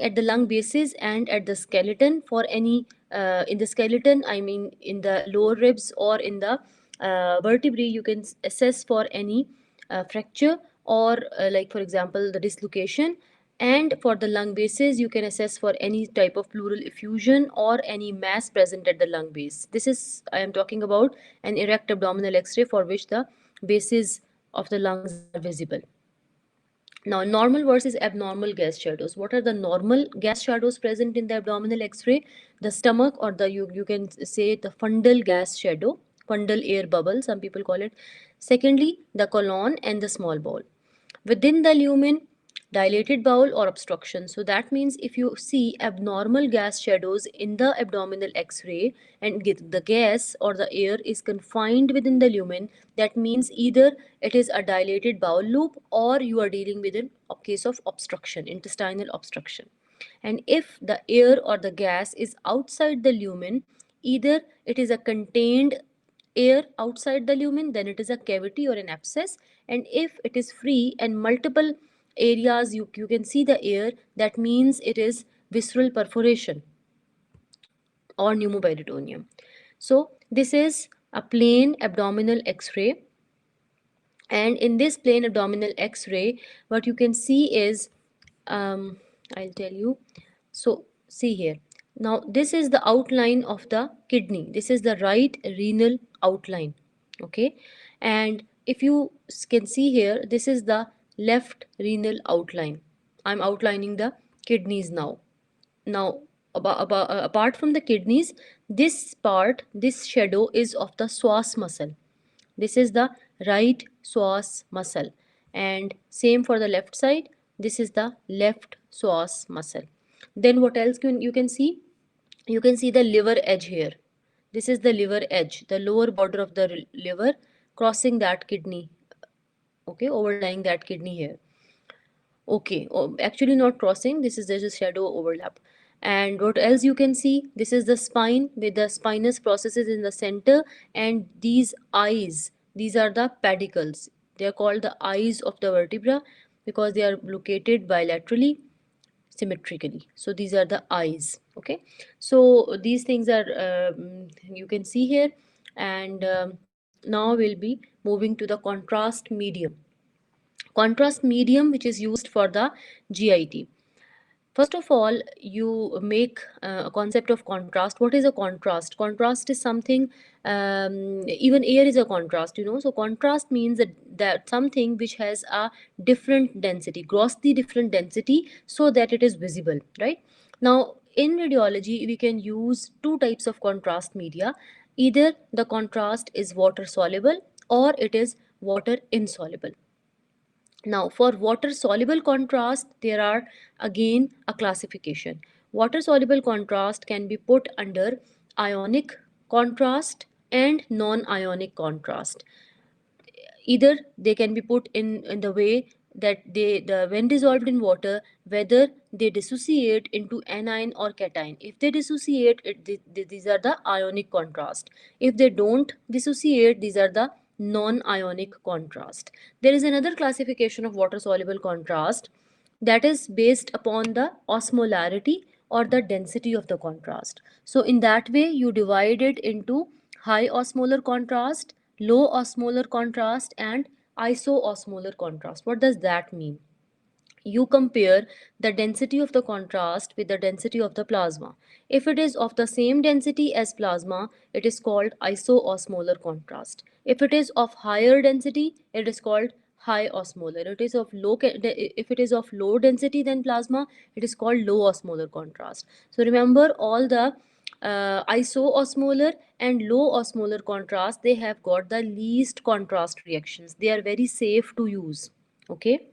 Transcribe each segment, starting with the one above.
at the lung bases and at the skeleton. For any in the skeleton, I mean in the lower ribs or in the vertebrae, you can assess for any fracture or like for example the dislocation. And for the lung bases, you can assess for any type of pleural effusion or any mass present at the lung base. This is, I am talking about an erect abdominal x-ray for which the bases of the lungs are visible. Now, normal versus abnormal gas shadows. What are the normal gas shadows present in the abdominal X-ray? The stomach, or the you can say the fundal gas shadow, fundal air bubble, some people call it. Secondly, the colon and the small bowel. Within the lumen, dilated bowel or obstruction. So that means if you see abnormal gas shadows in the abdominal X-ray and the gas or the air is confined within the lumen, that means either it is a dilated bowel loop or you are dealing with a case of obstruction, intestinal obstruction. And if the air or the gas is outside the lumen, either it is a contained air outside the lumen, then it is a cavity or an abscess. And if it is free and multiple areas you can see the air, that means it is visceral perforation or pneumoperitoneum. So this is a plain abdominal X-ray, and in this plain abdominal X-ray, what you can see is, I'll tell you. So see here. Now this is the outline of the kidney. This is the right renal outline. Okay, and if you can see here, this is the left renal outline. I'm outlining the kidneys now. Now, apart from the kidneys, this part, this shadow is of the psoas muscle. This is the right psoas muscle. And same for the left side. This is the left psoas muscle. Then what else you can see? You can see the liver edge here. This is the liver edge, the lower border of the liver crossing that kidney. Okay, overlying that kidney here. Okay, oh, actually not crossing, this is, there's a shadow overlap. And what else you can see? This is the spine with the spinous processes in the center, and these eyes, these are the pedicles. They are called the eyes of the vertebra because they are located bilaterally, symmetrically. So these are the eyes. Okay, so these things are you can see here. And now we'll be moving to the contrast medium. Contrast medium, which is used for the GIT. First of all, you make a concept of contrast. What is a contrast? Contrast is something, even air is a contrast, you know. So contrast means that something which has a different density, grossly different density, so that it is visible, right? Now, in radiology, we can use two types of contrast media. Either the contrast is water soluble or it is water insoluble. Now, for water soluble contrast, there are again a classification. Water soluble contrast can be put under ionic contrast and non-ionic contrast. Either they can be put in the way that when dissolved in water, whether they dissociate into anion or cation. If they dissociate, these are the ionic contrast. If they don't dissociate, these are the non-ionic contrast. There is another classification of water soluble contrast that is based upon the osmolarity or the density of the contrast. So in that way, you divide it into high osmolar contrast, low osmolar contrast, and isoosmolar contrast. What does that mean? You compare the density of the contrast with the density of the plasma. If it is of the same density as plasma, it is called isoosmolar contrast. If it is of higher density, it is called high osmolar. If it is of low density than plasma, it is called low osmolar contrast. So remember, all the isoosmolar and low osmolar contrast, they have got the least contrast reactions. They are very safe to use. Okay.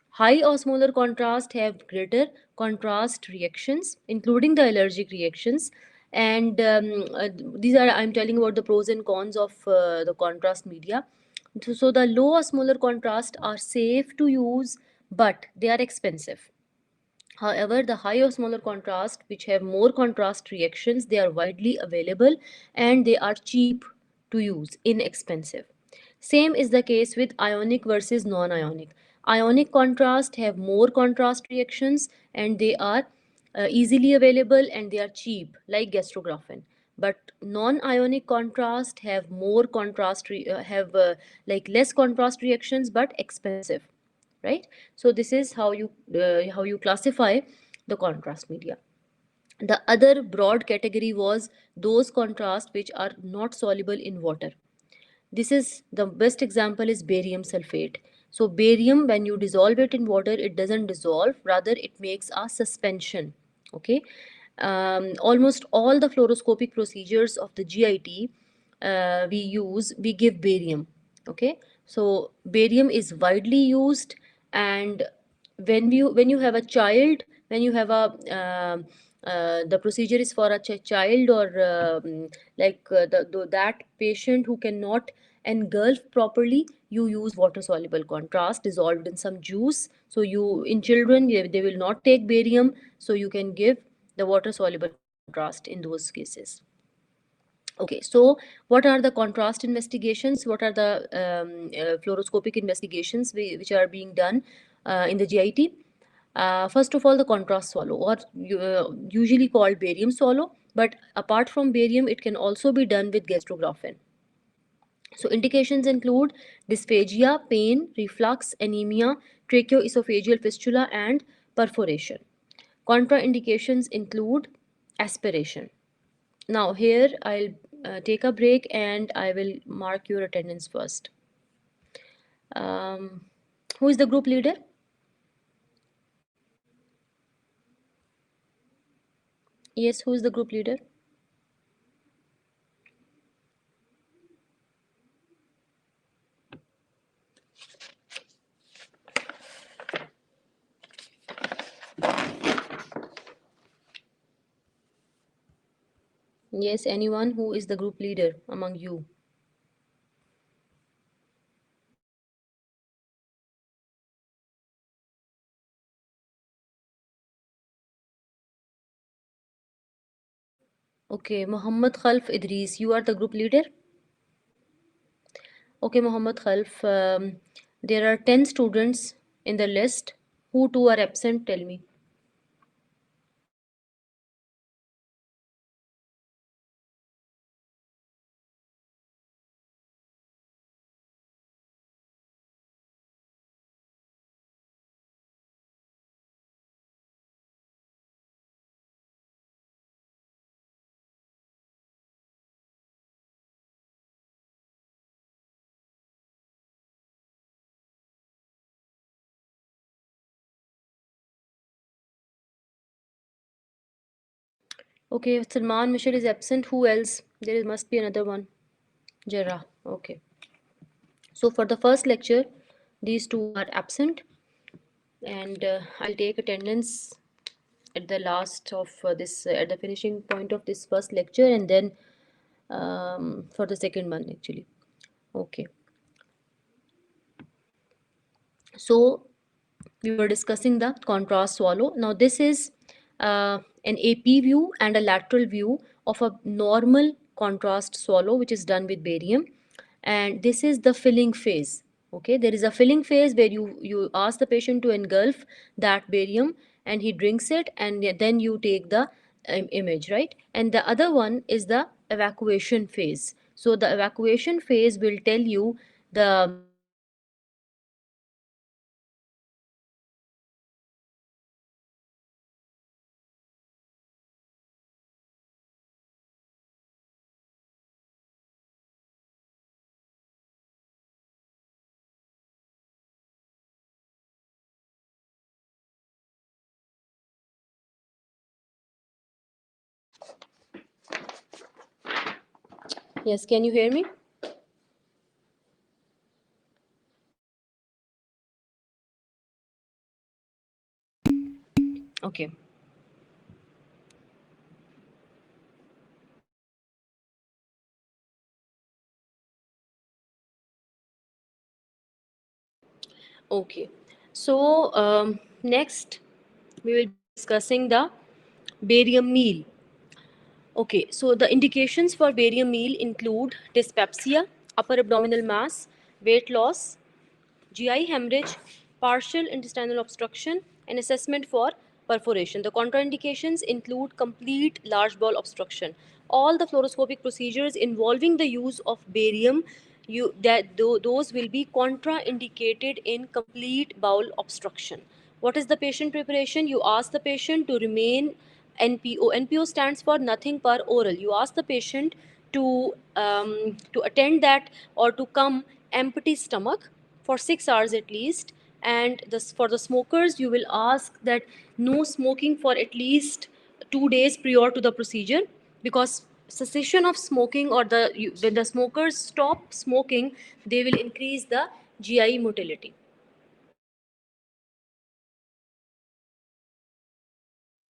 High osmolar contrast have greater contrast reactions, including the allergic reactions. And these are, I'm telling about the pros and cons of the contrast media. So the low osmolar contrast are safe to use, but they are expensive. However, the high osmolar contrast, which have more contrast reactions, they are widely available and they are cheap to use, inexpensive. Same is the case with ionic versus non-ionic. Ionic contrast have more contrast reactions and they are easily available, and they are cheap, like gastrographin. But non-ionic contrast have more contrast, have like less contrast reactions, but expensive, right? So this is how you classify the contrast media. The other broad category was those contrast which are not soluble in water. This is the best example is barium sulfate. So barium, when you dissolve it in water, it doesn't dissolve, rather it makes a suspension. Okay. Almost all the fluoroscopic procedures of the GIT, we give barium. Okay. So barium is widely used, and when you have a child, when you have a the procedure is for a child, or that patient who cannot engulf properly, you use water soluble contrast dissolved in some juice. So you, in children, they will not take barium, so you can give the water soluble contrast in those cases. Okay, so what are the contrast investigations? What are the fluoroscopic investigations which are being done in the GIT? First of all, the contrast swallow, or usually called barium swallow, but apart from barium, it can also be done with gastrographin. So indications include dysphagia, pain, reflux, anemia, tracheoesophageal fistula, and perforation. Contraindications include aspiration. Now here I'll take a break and I will mark your attendance first. Um, who is the group leader? Yes, who is the group leader? Yes, anyone who is the group leader among you? Okay, Muhammad Khalf Idris, you are the group leader? Okay, Muhammad Khalf, there are 10 students in the list. Who two are absent? Tell me. Okay, Salman Mishal is absent. Who else? There must be another one. Jara. Okay. So for the first lecture, these two are absent, and I'll take attendance at the last of this, at the finishing point of this first lecture, and then for the second one actually. Okay. So we were discussing the contrast swallow. Now this is an AP view and a lateral view of a normal contrast swallow which is done with barium, and this is the filling phase. Okay, there is a filling phase where you ask the patient to engulf that barium and he drinks it, and then you take the image, right? And the other one is the evacuation phase. So the evacuation phase will tell you the yes, can you hear me? Okay. Okay. So next we will be discussing the barium meal. Okay. So the indications for barium meal include dyspepsia, upper abdominal mass, weight loss, GI hemorrhage, partial intestinal obstruction, and assessment for perforation. The contraindications include complete large bowel obstruction. All the fluoroscopic procedures involving the use of barium, those will be contraindicated in complete bowel obstruction. What is the patient preparation? You ask the patient to remain NPO. NPO stands for nothing per oral. You ask the patient to attend that or to come empty stomach for 6 hours at least. And this, for the smokers, you will ask that no smoking for at least 2 days prior to the procedure, because cessation of smoking, or when the smokers stop smoking, they will increase the GI motility.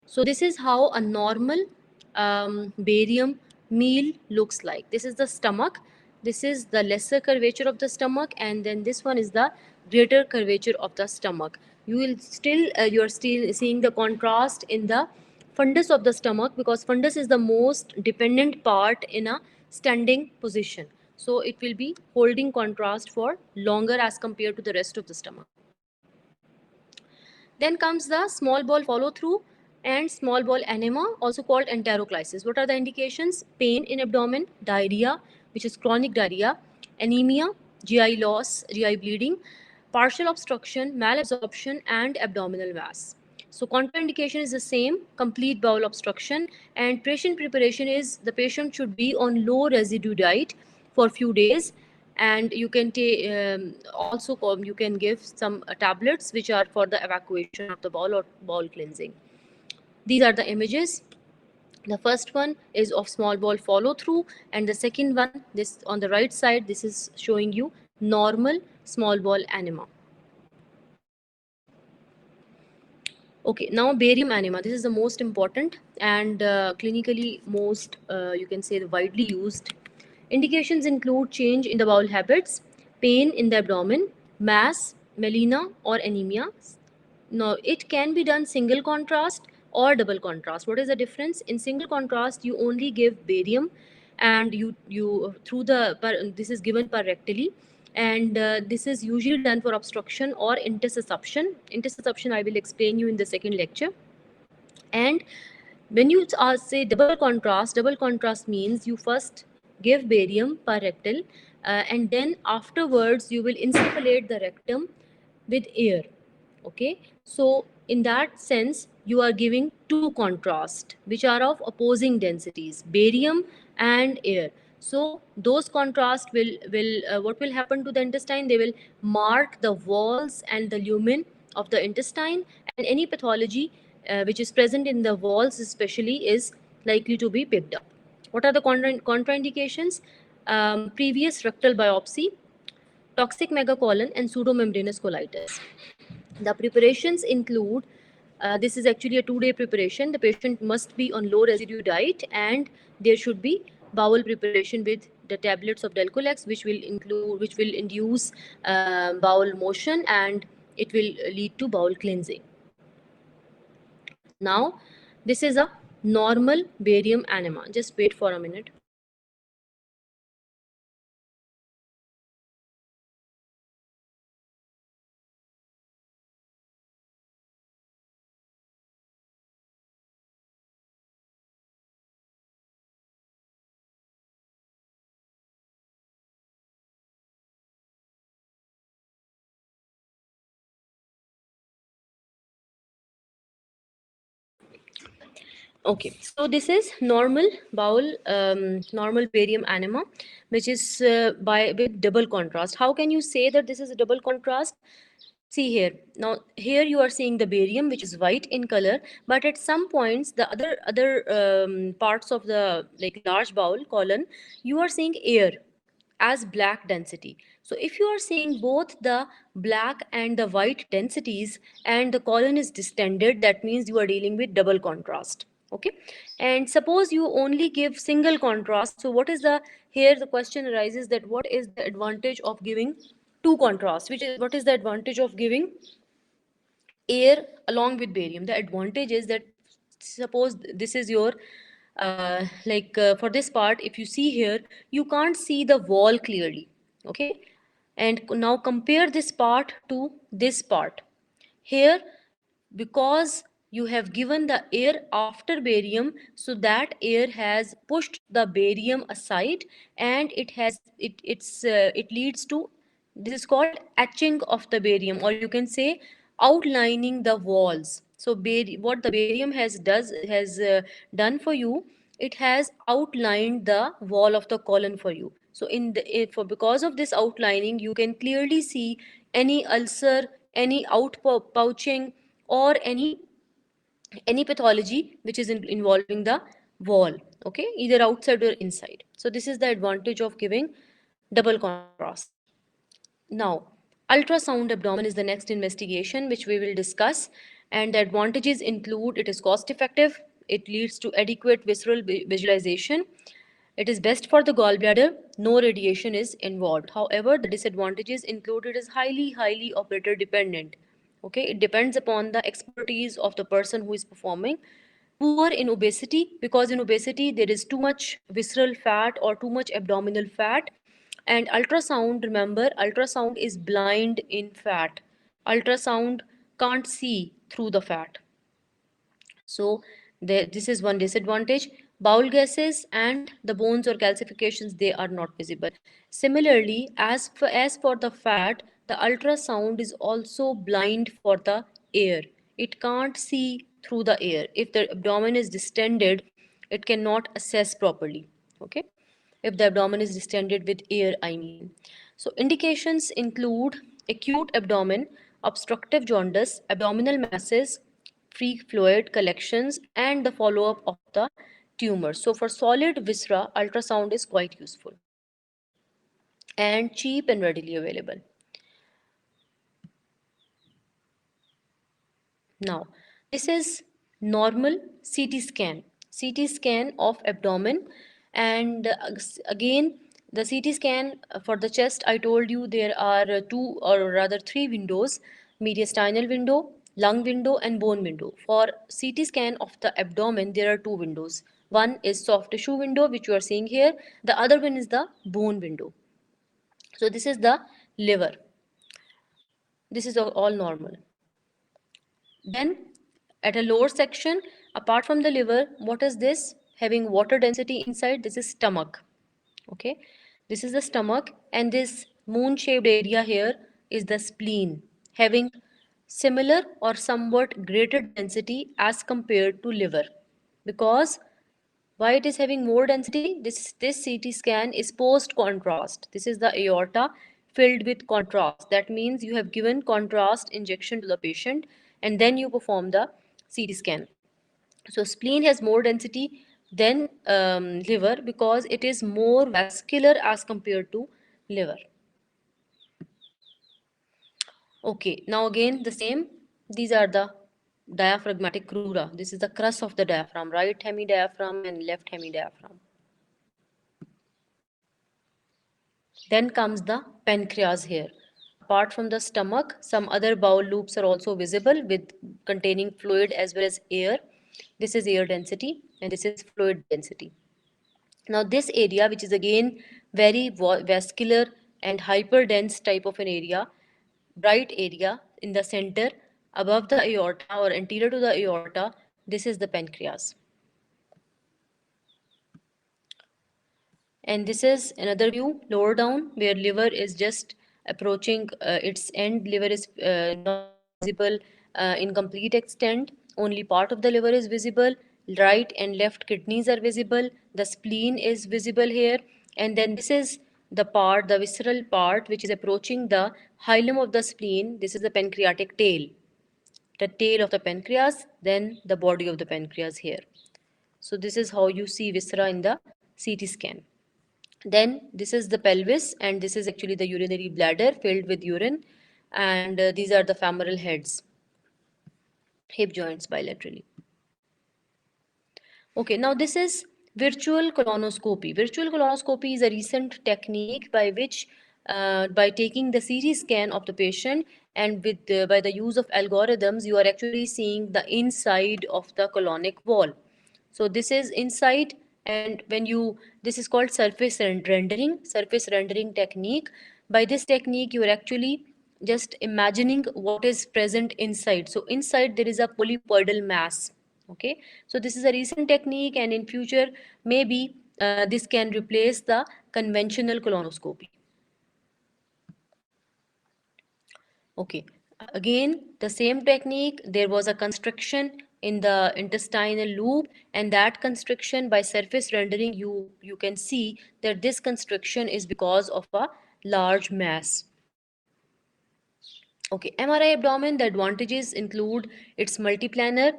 So this is how a normal barium meal looks like. This is the stomach. This is the lesser curvature of the stomach, and then this one is the greater curvature of the stomach. You are still seeing the contrast in the fundus of the stomach, because fundus is the most dependent part in a standing position. So it will be holding contrast for longer as compared to the rest of the stomach. Then comes the small bowel follow through and small bowel enema, also called enteroclysis. What are the indications? Pain in abdomen, diarrhea, which is chronic diarrhea, anemia, GI loss, GI bleeding, partial obstruction, malabsorption, and abdominal mass. So contraindication is the same, complete bowel obstruction, and patient preparation is the patient should be on low residue diet for few days, and you can take also you can give some tablets which are for the evacuation of the bowel or bowel cleansing. These are the images. The first one is of small bowel follow through, and the second one, this on the right side, this is showing you normal small bowel enema. Okay, now barium enema. This is the most important and clinically most, you can say, widely used. Indications include change in the bowel habits, pain in the abdomen, mass, melena, or anemia. Now, it can be done single contrast or double contrast. What is the difference? In single contrast, you only give barium, and you through the this is given per rectally, and this is usually done for obstruction or intersusception. Intersusception I will explain you in the second lecture. And when you say double contrast means you first give barium per rectal, and then afterwards you will insufflate the rectum with air. Okay, so in that sense you are giving two contrast which are of opposing densities, barium and air. So those contrast will what will happen to the intestine? They will mark the walls and the lumen of the intestine, and any pathology which is present in the walls especially is likely to be picked up. What are the contraindications? Previous rectal biopsy, toxic megacolon, and pseudomembranous colitis. The preparations include, this is actually a 2-day preparation. The patient must be on low residue diet, and there should be bowel preparation with the tablets of Delcolex, which will induce bowel motion, and it will lead to bowel cleansing. Now, this is a normal barium enema. Just wait for a minute. Okay, so this is normal barium enema, which is with double contrast. How can you say that this is a double contrast? See here. Now here you are seeing the barium, which is white in color, but at some points the other parts of the like large bowel colon, you are seeing air as black density. So if you are seeing both the black and the white densities and the colon is distended, that means you are dealing with double contrast. Okay, and suppose you only give single contrast. So what is the, here the question arises that what is the advantage of giving two contrast, which is what is the advantage of giving air along with barium? The advantage is that suppose this is your for this part, if you see here, you can't see the wall clearly. Okay, and now compare this part to this part. Here, because you have given the air after barium, so that air has pushed the barium aside, and it leads to, this is called etching of the barium, or you can say outlining the walls. So what the barium has done for you, it has outlined the wall of the colon for you. So for because of this outlining, you can clearly see any ulcer, any outpouching, or any pathology which is involving the wall, okay, either outside or inside. So this is the advantage of giving double contrast. Now, ultrasound abdomen is the next investigation which we will discuss, and the advantages include: it is cost effective, it leads to adequate visceral visualization, it is best for the gallbladder, no radiation is involved. However, the disadvantages include: it is highly operator dependent. Okay, it depends upon the expertise of the person who is performing. Poor in obesity, because in obesity there is too much visceral fat or too much abdominal fat. And ultrasound, remember, ultrasound is blind in fat. Ultrasound can't see through the fat. So this is one disadvantage. Bowel gases and the bones or calcifications, they are not visible. Similarly, as for the fat, the ultrasound is also blind for the air. It can't see through the air. If the abdomen is distended, it cannot assess properly. Okay, if the abdomen is distended with air, I mean. So indications include acute abdomen, obstructive jaundice, abdominal masses, free fluid collections, and the follow-up of the tumor. So for solid viscera, ultrasound is quite useful and cheap and readily available. Now, this is normal CT scan. CT scan of abdomen, and again, the CT scan for the chest, I told you there are two, or rather three windows: mediastinal window, lung window, and bone window. For CT scan of the abdomen, there are two windows. One is soft tissue window, which you are seeing here. The other one is the bone window. So this is the liver. This is all normal. Then at a lower section, apart from the liver, what is this? Having water density inside, this is stomach. Okay, this is the stomach, and this moon-shaped area here is the spleen, having similar or somewhat greater density as compared to liver. Because why it is having more density? This CT scan is post contrast. This is the aorta filled with contrast. That means you have given contrast injection to the patient, and then you perform the CT scan. So spleen has more density than liver, because it is more vascular as compared to liver. Okay, now again the same. These are the diaphragmatic crura. This is the crus of the diaphragm, right hemidiaphragm and left hemidiaphragm. Then comes the pancreas here. Apart from the stomach, some other bowel loops are also visible with containing fluid as well as air. This is air density and this is fluid density. Now this area, which is again very vascular and hyperdense type of an area, bright area in the center above the aorta or anterior to the aorta, this is the pancreas. And this is another view lower down, where liver is just approaching its end. Liver is not visible in complete extent. Only part of the liver is visible. Right and left kidneys are visible. The spleen is visible here. And then this is the part, the visceral part, which is approaching the hilum of the spleen. This is the pancreatic tail. The tail of the pancreas, then the body of the pancreas here. So this is how you see viscera in the CT scan. Then this is the pelvis, and this is actually the urinary bladder filled with urine, and these are the femoral heads, hip joints bilaterally. Okay, now this is virtual colonoscopy. Virtual colonoscopy is a recent technique by which, by taking the CT scan of the patient, and with by the use of algorithms, you are actually seeing the inside of the colonic wall. So this is inside, and when you, this is called surface rendering technique. By this technique, you are actually just imagining what is present inside. So inside there is a polypoidal mass. Okay, so this is a recent technique, and in future maybe this can replace the conventional colonoscopy. Okay, again, the same technique, there was a constriction in the intestinal loop, and that constriction by surface rendering, you can see that this constriction is because of a large mass. Okay, MRI abdomen, the advantages include its multiplanar.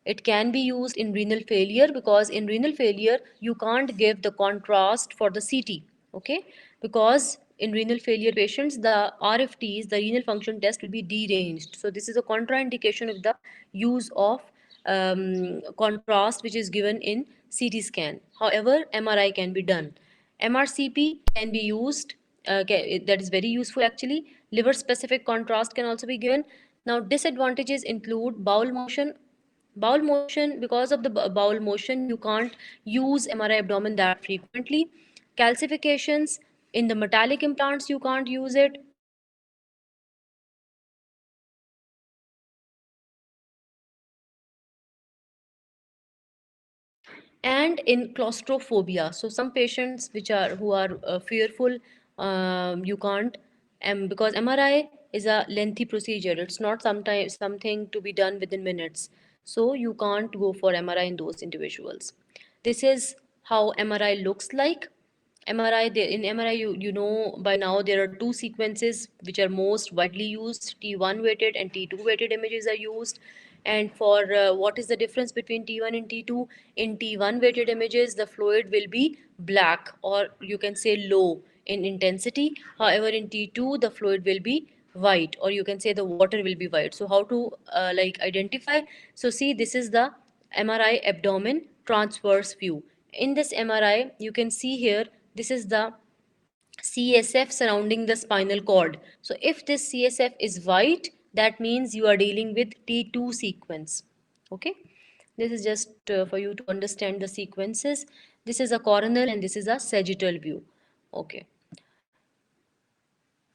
It can be used in renal failure, because in renal failure you can't give the contrast for the CT. Okay, because in renal failure patients the RFTs, the renal function test, will be deranged. So this is a contraindication of the use of contrast which is given in CT scan. However, MRI can be done. MRCP can be used, that is very useful actually. Liver specific contrast can also be given. Now, disadvantages include bowel motion. Bowel motion, because of the bowel motion, you can't use MRI abdomen that frequently. Calcifications in the metallic implants, you can't use it. And in claustrophobia, so some patients who are fearful, you can't, because MRI is a lengthy procedure, it's not sometimes something to be done within minutes, so you can't go for MRI in those individuals. This is how MRI looks like. MRI, in MRI, you know by now there are two sequences which are most widely used. T1 weighted and T2 weighted images are used. And for what is the difference between T1 and T2? In T1 weighted images, the fluid will be black, or you can say low in intensity. However, in T2, the fluid will be white, or you can say the water will be white. So how to like identify? So see, this is the MRI abdomen transverse view. In this MRI, you can see here, this is the CSF surrounding the spinal cord. So if this CSF is white, that means you are dealing with T2 sequence. Okay. This is just for you to understand the sequences. This is a coronal and this is a sagittal view. Okay.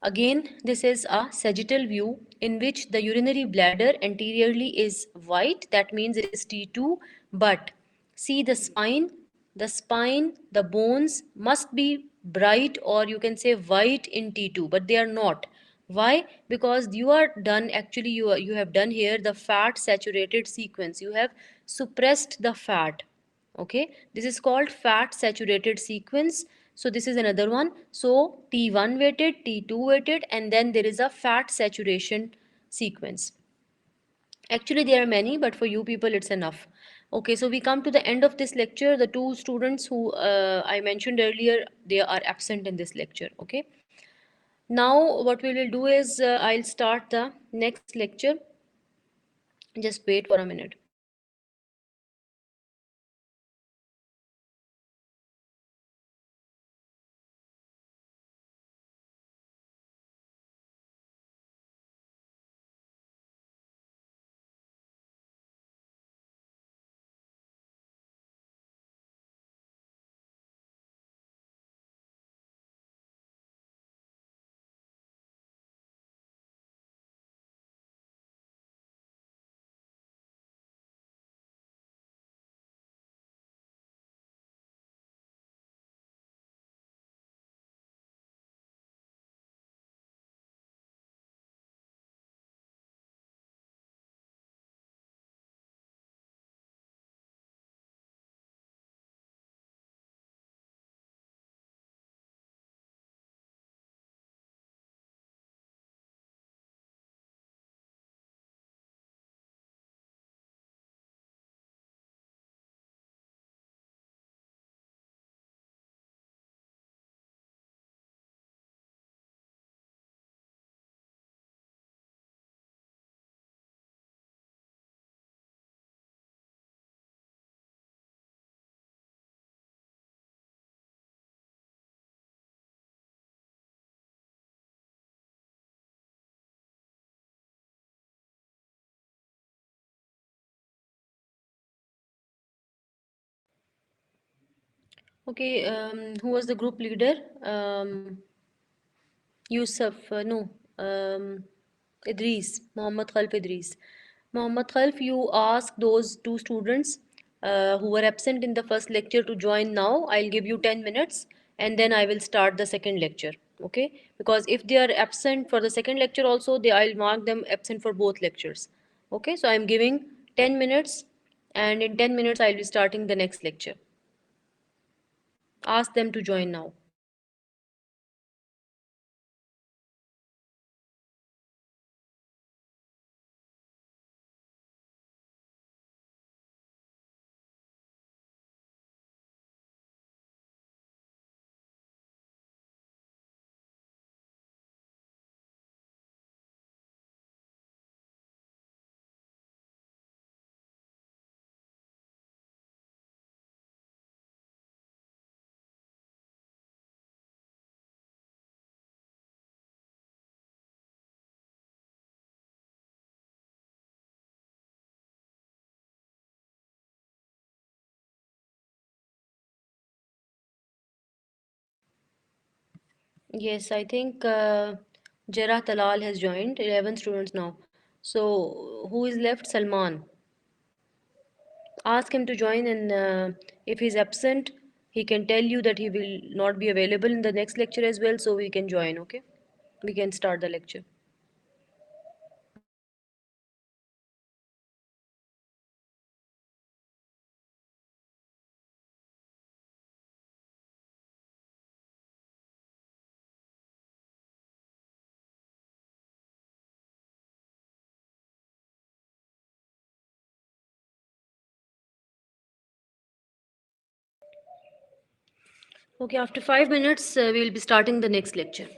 Again, this is a sagittal view in which the urinary bladder anteriorly is white. That means it is T2. But see the spine. The spine, the bones must be bright, or you can say white in T2, but they are not. Why? Because you are done, actually you have done here the fat saturated sequence. You have suppressed the fat. Okay, this is called fat saturated sequence. So this is another one. So T1 weighted, T2 weighted, and then there is a fat saturation sequence. Actually there are many, but for you people it's enough. Okay, so we come to the end of this lecture. The two students who I mentioned earlier, they are absent in this lecture. Okay, now what we will do is I'll start the next lecture. Just wait for a minute. Okay, who was the group leader? Yusuf, no. Idris, Mohammed Khalf Idris. Mohammed Khalf, you ask those two students who were absent in the first lecture to join now. I'll give you 10 minutes and then I will start the second lecture. Okay? Because if they are absent for the second lecture also, I'll mark them absent for both lectures. Okay? So I'm giving 10 minutes and in 10 minutes I'll be starting the next lecture. Ask them to join now. Yes, I think Jarrah Talal has joined, 11 students now. So, who is left? Salman. Ask him to join, and if he's absent, he can tell you that he will not be available in the next lecture as well, so we can join, okay? We can start the lecture. Okay, after 5 minutes, we'll be starting the next lecture.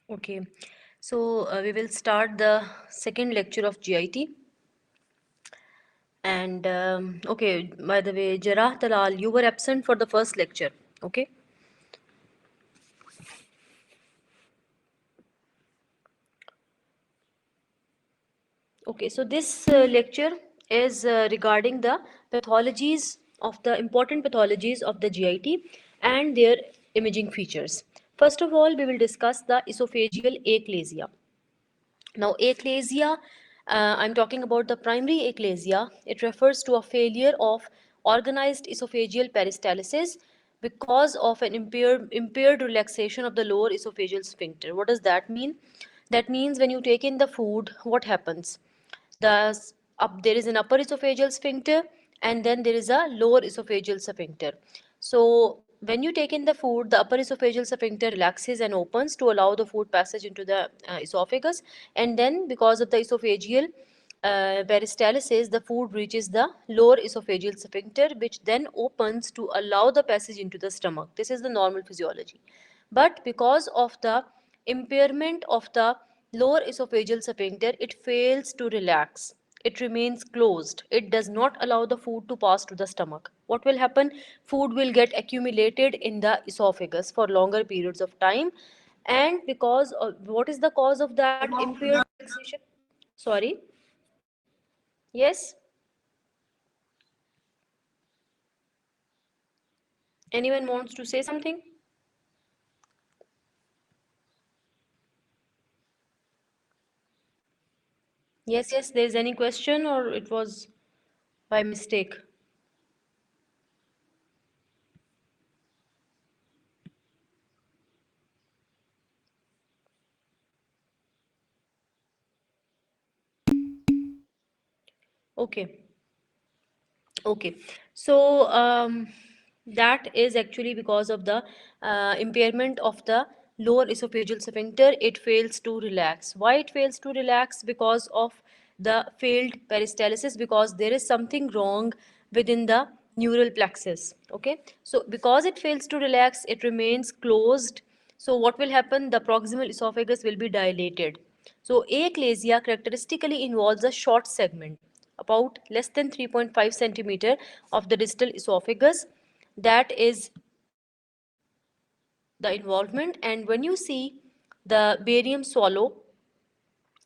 Okay, so we will start the second lecture of GIT. And okay, by the way, Jarrah Talal, you were absent for the first lecture. Okay. Okay, so this lecture is regarding the pathologies of the important pathologies of the GIT and their imaging features. First of all, we will discuss the esophageal achalasia. Now, achalasia, I'm talking about the primary achalasia. It refers to a failure of organized esophageal peristalsis because of an impaired relaxation of the lower esophageal sphincter. What does that mean? That means when you take in the food, what happens? There is an upper esophageal sphincter and then there is a lower esophageal sphincter. So when you take in the food, the upper esophageal sphincter relaxes and opens to allow the food passage into the esophagus, and then because of the esophageal peristalsis, the food reaches the lower esophageal sphincter, which then opens to allow the passage into the stomach. This is the normal physiology. But because of the impairment of the lower esophageal sphincter, it fails to relax. It remains closed. It does not allow the food to pass to the stomach. What will happen? Food will get accumulated in the esophagus for longer periods of time. And because of what is the cause of that impaired relaxation? Sorry. Yes? Anyone wants to say something? Yes, yes, there's any question or it was by mistake? Okay. Okay, so that is actually because of the impairment of the lower esophageal sphincter. It fails to relax. Why it fails to relax? Because of the failed peristalsis, because there is something wrong within the neural plexus. Okay, so because it fails to relax, it remains closed. So what will happen? The proximal esophagus will be dilated. So achalasia characteristically involves a short segment about less than 3.5 centimeter of the distal esophagus. That is the involvement. And when you see the barium swallow,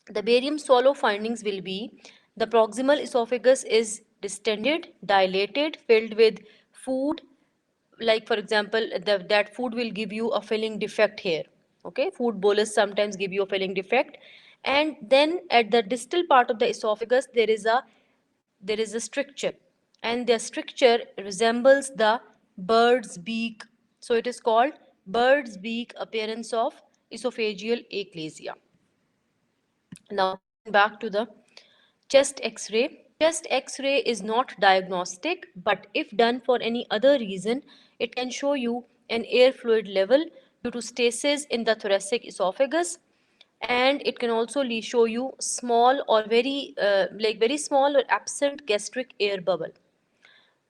the barium swallow findings will be the proximal esophagus is distended, dilated, filled with food. Like for example, that food will give you a filling defect here. Okay, food bolus sometimes give you a filling defect. And then at the distal part of the esophagus, there is a stricture, and the stricture resembles the bird's beak. So it is called bird's beak appearance of esophageal achalasia. Now coming back to the chest x-ray. Chest x-ray is not diagnostic, but if done for any other reason, it can show you an air fluid level due to stasis in the thoracic esophagus, and it can also show you small or very small or absent gastric air bubble.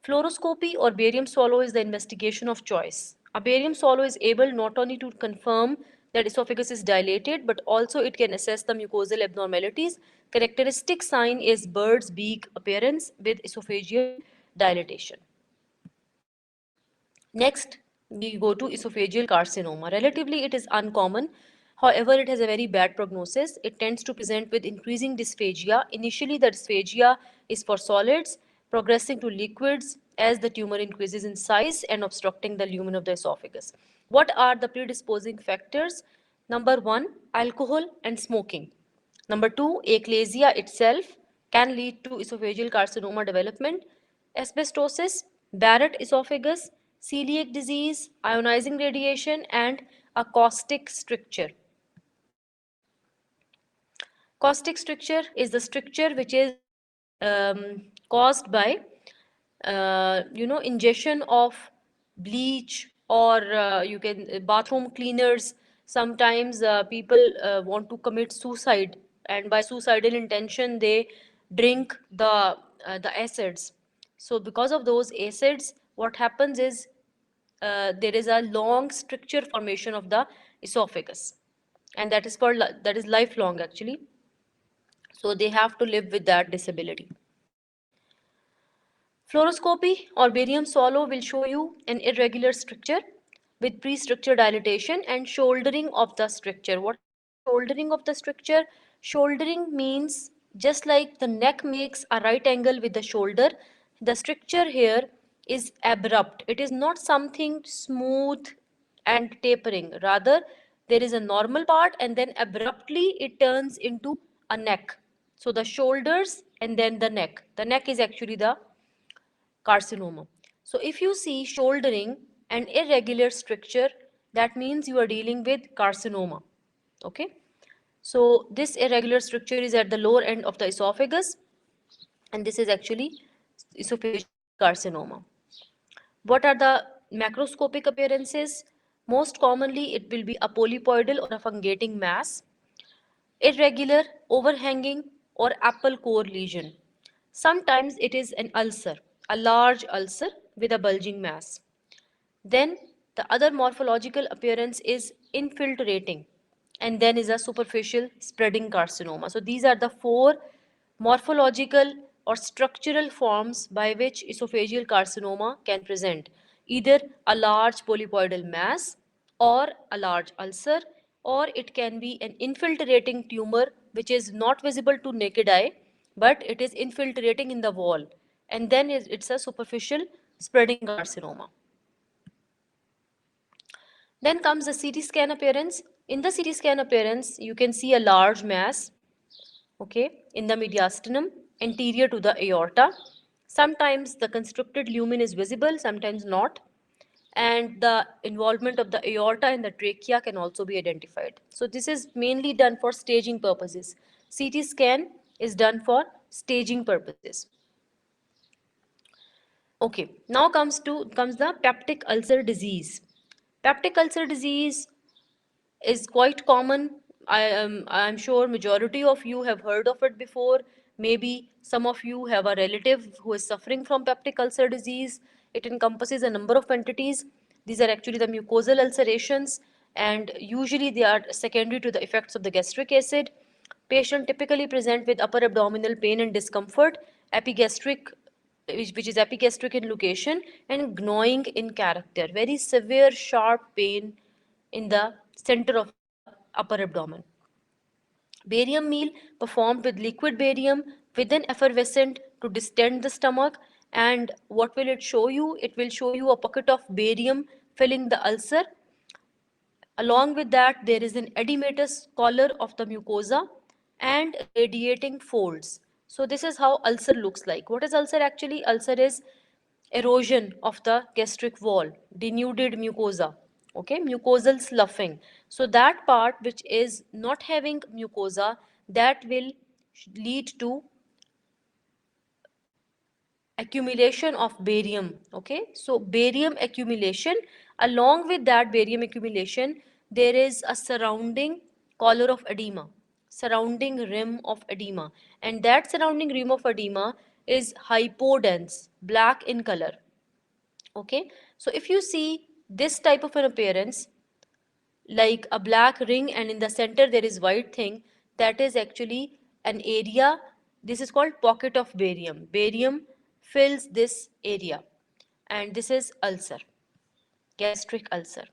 Fluoroscopy or barium swallow is the investigation of choice. A barium swallow is able not only to confirm that esophagus is dilated, but also it can assess the mucosal abnormalities. Characteristic sign is bird's beak appearance with esophageal dilatation. Next, we go to esophageal carcinoma. Relatively, it is uncommon. However, it has a very bad prognosis. It tends to present with increasing dysphagia. Initially, the dysphagia is for solids, progressing to liquids as the tumor increases in size and obstructing the lumen of the esophagus. What are the predisposing factors? Number one, alcohol and smoking. Number two, achalasia itself can lead to esophageal carcinoma development. Asbestosis, Barrett esophagus, celiac disease, ionizing radiation, and a caustic stricture. Caustic stricture is the stricture which is caused by ingestion of bleach or you can bathroom cleaners. Sometimes people want to commit suicide, and by suicidal intention they drink the acids. So because of those acids, what happens is there is a long stricture formation of the esophagus. and that is lifelong actually. So they have to live with that disability. Fluoroscopy or barium swallow will show you an irregular structure with pre-structure dilatation and shouldering of the structure. What is shouldering of the structure? Shouldering means just like the neck makes a right angle with the shoulder, the structure here is abrupt. It is not something smooth and tapering. Rather, there is a normal part and then abruptly it turns into a neck. So the shoulders and then the neck. The neck is actually the carcinoma. So if you see shouldering and irregular structure, that means you are dealing with carcinoma. Okay. So this irregular structure is at the lower end of the esophagus, and this is actually esophageal carcinoma. What are the macroscopic appearances? Most commonly, it will be a polypoidal or a fungating mass, irregular, overhanging, or apple core lesion. Sometimes it is an ulcer, a large ulcer with a bulging mass. Then the other morphological appearance is infiltrating, and then is a superficial spreading carcinoma. So these are the four morphological or structural forms by which esophageal carcinoma can present, either a large polypoidal mass or a large ulcer, or it can be an infiltrating tumor which is not visible to naked eye, but it is infiltrating in the wall, and then it's a superficial spreading carcinoma. Then comes the CT scan appearance. In the CT scan appearance, you can see a large mass, okay, in the mediastinum, anterior to the aorta. Sometimes the constricted lumen is visible, sometimes not. And the involvement of the aorta and the trachea can also be identified. So this is mainly done for staging purposes. CT scan is done for staging purposes. Okay, now comes the peptic ulcer disease. Peptic ulcer disease is quite common. I'm sure majority of you have heard of it before. Maybe some of you have a relative who is suffering from peptic ulcer disease. It encompasses a number of entities. These are actually the mucosal ulcerations, and usually they are secondary to the effects of the gastric acid. Patient typically present with upper abdominal pain and discomfort, epigastric, which is epigastric in location, and gnawing in character. Very severe, sharp pain in the center of the upper abdomen. Barium meal performed with liquid barium with an effervescent to distend the stomach. And what will it show you? It will show you a pocket of barium filling the ulcer. Along with that, there is an edematous collar of the mucosa and radiating folds. So this is how ulcer looks like. What is ulcer actually? Ulcer is erosion of the gastric wall, denuded mucosa. Okay, mucosal sloughing. So that part which is not having mucosa, that will lead to accumulation of barium. Okay, so barium accumulation, along with that barium accumulation, there is a surrounding collar of edema, surrounding rim of edema, and that surrounding rim of edema is hypodense, black in color. Okay, so if you see this type of an appearance, like a black ring and in the center there is white thing, that is actually an area. This is called pocket of barium. Barium fills this area, and this is ulcer, gastric ulcer.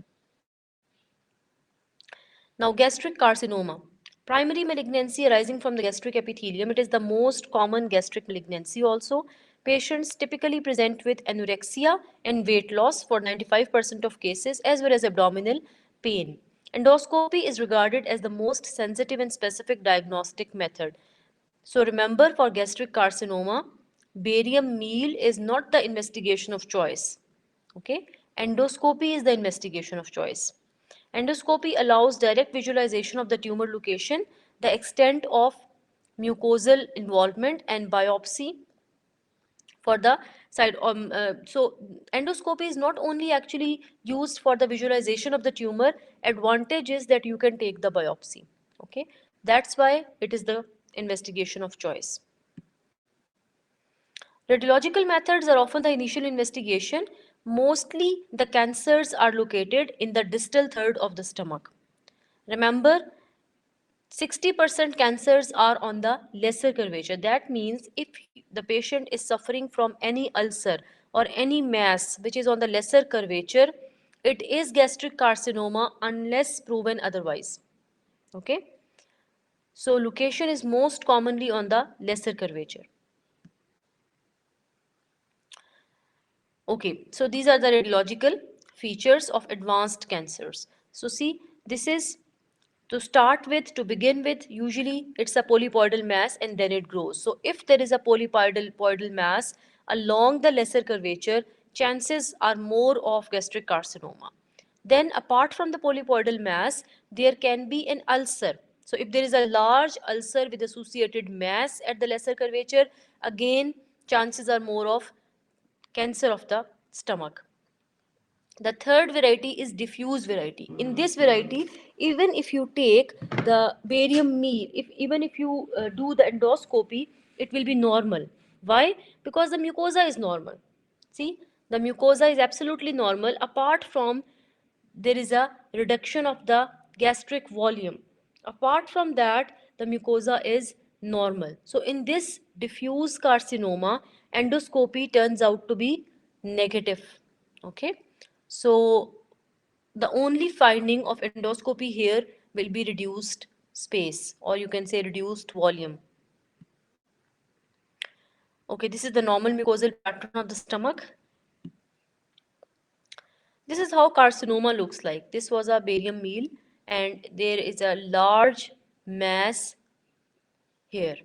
Now, gastric carcinoma, primary malignancy arising from the gastric epithelium. It is the most common gastric malignancy also. Patients typically present with anorexia and weight loss for 95% of cases, as well as abdominal pain. Endoscopy is regarded as the most sensitive and specific diagnostic method. So remember, for gastric carcinoma, barium meal is not the investigation of choice. Okay, endoscopy is the investigation of choice. Endoscopy allows direct visualization of the tumor location, the extent of mucosal involvement, and biopsy for the side. So endoscopy is not only actually used for the visualization of the tumor. Advantage is that you can take the biopsy. Okay, that's why it is the investigation of choice. Radiological methods are often the initial investigation. Mostly the cancers are located in the distal third of the stomach. Remember, 60% cancers are on the lesser curvature. That means if the patient is suffering from any ulcer or any mass which is on the lesser curvature, it is gastric carcinoma unless proven otherwise. Okay. So location is most commonly on the lesser curvature. Okay, so these are the radiological features of advanced cancers. So see, this is to start with, to begin with, usually it's a polypoidal mass and then it grows. So if there is a polypoidal mass along the lesser curvature, chances are more of gastric carcinoma. Then apart from the polypoidal mass, there can be an ulcer. So if there is a large ulcer with associated mass at the lesser curvature, again chances are more of cancer of the stomach. The third variety is diffuse variety. In this variety, even if you take the barium meal, even if you do the endoscopy, it will be normal. Why? Because the mucosa is normal. See, the mucosa is absolutely normal apart from there is a reduction of the gastric volume. Apart from that, the mucosa is normal. So in this diffuse carcinoma, endoscopy turns out to be negative. Okay. So the only finding of endoscopy here will be reduced space, or you can say reduced volume. Okay, this is the normal mucosal pattern of the stomach. This is how carcinoma looks like. This was a barium meal and there is a large mass here.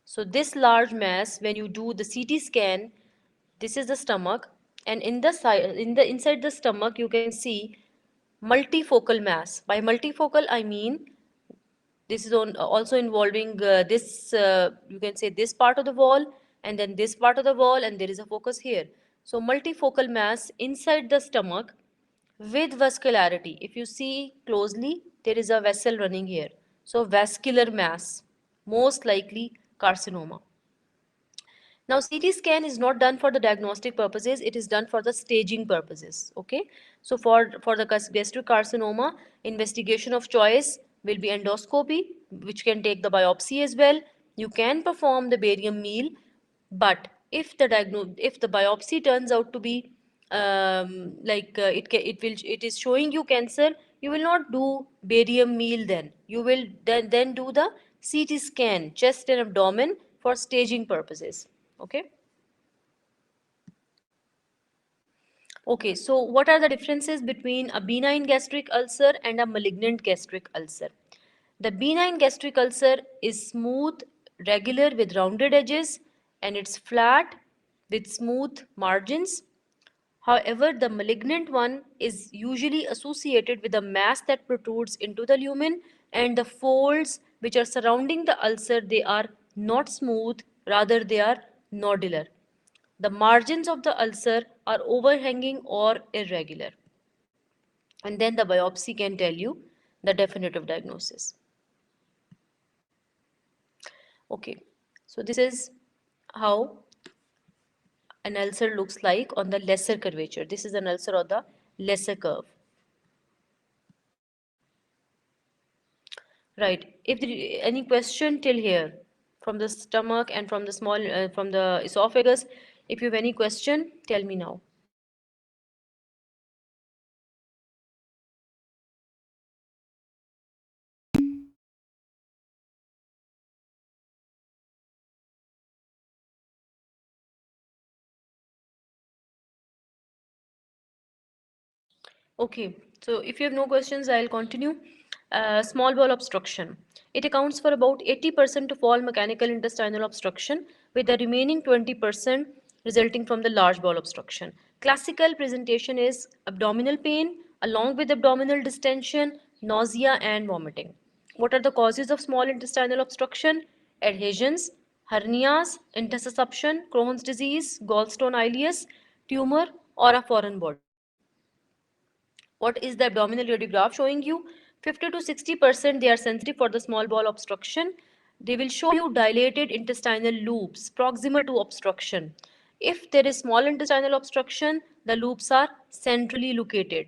So this large mass, when you do the CT scan, this is the stomach, and in the side, inside the stomach, you can see multifocal mass. By multifocal, I mean this is also involving this, you can say this part of the wall, and then this part of the wall, and there is a focus here. So multifocal mass inside the stomach with vascularity. If you see closely, there is a vessel running here. So vascular mass, most likely carcinoma. Now, CT scan is not done for the diagnostic purposes, it is done for the staging purposes. Okay. So, for the gastric carcinoma, investigation of choice will be endoscopy, which can take the biopsy as well. You can perform the barium meal, but if the biopsy turns out to be it is showing you cancer, you will not do barium meal then. You will then do the CT scan, chest and abdomen for staging purposes. Okay. Okay, so what are the differences between a benign gastric ulcer and a malignant gastric ulcer? The benign gastric ulcer is smooth, regular with rounded edges, and it's flat with smooth margins. However, the malignant one is usually associated with a mass that protrudes into the lumen, and the folds which are surrounding the ulcer, they are not smooth, rather they are nodular. The margins of the ulcer are overhanging or irregular. And then the biopsy can tell you the definitive diagnosis. Okay, so this is how an ulcer looks like on the lesser curvature. This is an ulcer on the lesser curve. Right. If there any question till here from the stomach and from the from the esophagus, if you have any question, tell me now. Okay, so if you have no questions, I'll continue. Small bowel obstruction. It accounts for about 80% of all mechanical intestinal obstruction, with the remaining 20% resulting from the large bowel obstruction. Classical presentation is abdominal pain, along with abdominal distension, nausea, and vomiting. What are the causes of small intestinal obstruction? Adhesions, hernias, intussusception, Crohn's disease, gallstone ileus, tumor, or a foreign body. What is the abdominal radiograph showing you? 50 to 60% they are sensitive for the small bowel obstruction. They will show you dilated intestinal loops proximal to obstruction. If there is small intestinal obstruction, the loops are centrally located.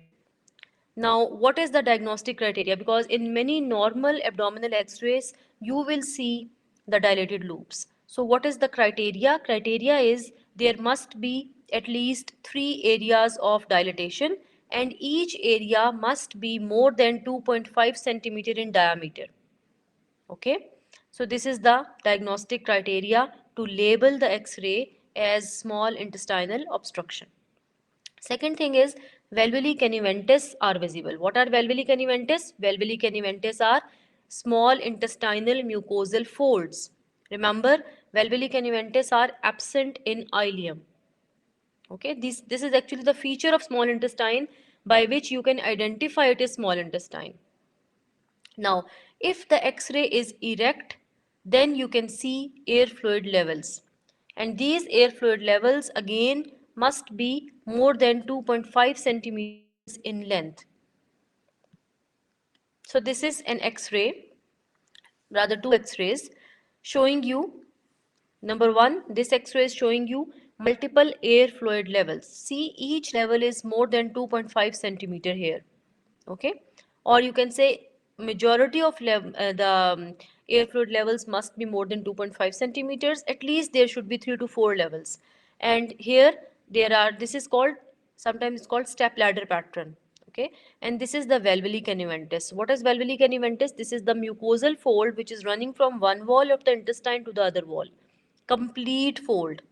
Now, what is the diagnostic criteria? Because in many normal abdominal x-rays, you will see the dilated loops. So what is the criteria? Criteria is there must be at least 3 areas of dilatation, and each area must be more than 2.5 centimeter in diameter. Okay, so this is the diagnostic criteria to label the x-ray as small intestinal obstruction. Second thing is valvuli canaventis are visible. What are valvuli canaventis? Valvuli canaventis are small intestinal mucosal folds. Remember, valvuli canaventis are absent in ileum. Okay, this is actually the feature of small intestine by which you can identify it as small intestine. Now, if the X-ray is erect, then you can see air fluid levels. And these air fluid levels again must be more than 2.5 centimeters in length. So this is an X-ray, rather two X-rays, showing you, number one, this X-ray is showing you multiple air fluid levels. See, each level is more than 2.5 centimeter here. Okay, or you can say majority of the air fluid levels must be more than 2.5 centimeters. At least there should be 3 to 4 levels. And here there are, this is called, sometimes it's called step ladder pattern. Okay, and this is the valvuli canaventis. What is valvuli canaventis? This is the mucosal fold which is running from one wall of the intestine to the other wall, complete fold.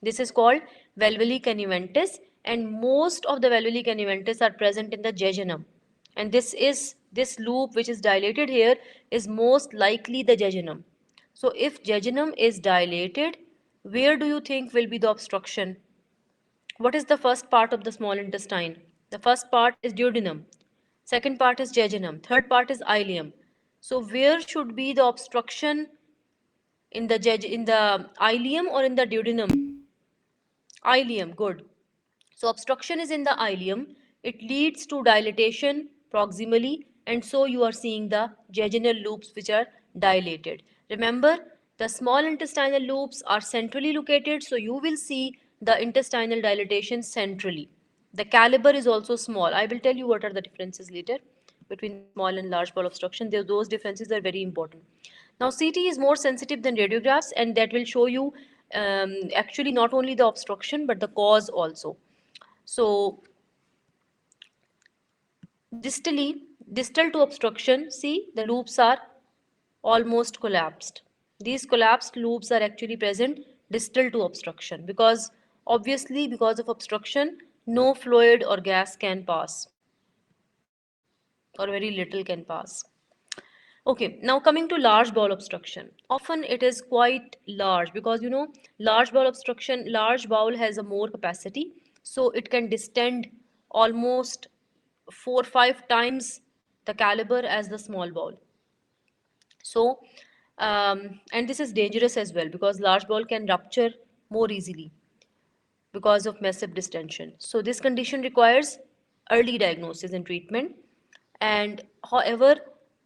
This is called valvuli canaventis, and most of the valvuli canaventis are present in the jejunum. And this loop which is dilated here is most likely the jejunum. So if jejunum is dilated, where do you think will be the obstruction? What is the first part of the small intestine? The first part is duodenum. Second part is jejunum. Third part is ileum. So where should be the obstruction, in the in the ileum or in the duodenum? Ileum, good. So obstruction is in the ileum. It leads to dilatation proximally, and so you are seeing the jejunal loops which are dilated. Remember, the small intestinal loops are centrally located, so you will see the intestinal dilatation centrally. The caliber is also small. I will tell you what are the differences later between the small and large bowel obstruction. Those differences are very important. Now, CT is more sensitive than radiographs, and that will show you actually not only the obstruction but the cause also. So, distal to obstruction, see the loops are almost collapsed. These collapsed loops are actually present distal to obstruction, because obviously because of obstruction no fluid or gas can pass, or very little can pass. Okay, now coming to large bowel obstruction. Often it is quite large because large bowel obstruction, large bowel has a more capacity, so it can distend almost 4 5 times the caliber as the small bowel. So, and this is dangerous as well because large bowel can rupture more easily because of massive distension. So this condition requires early diagnosis and treatment. And however,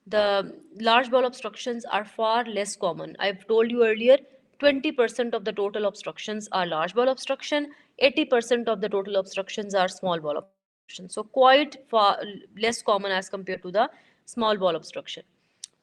the large bowel obstructions are far less common. I've told you earlier, 20% of the total obstructions are large bowel obstruction, 80% of the total obstructions are small bowel obstruction. So quite far less common as compared to the small bowel obstruction.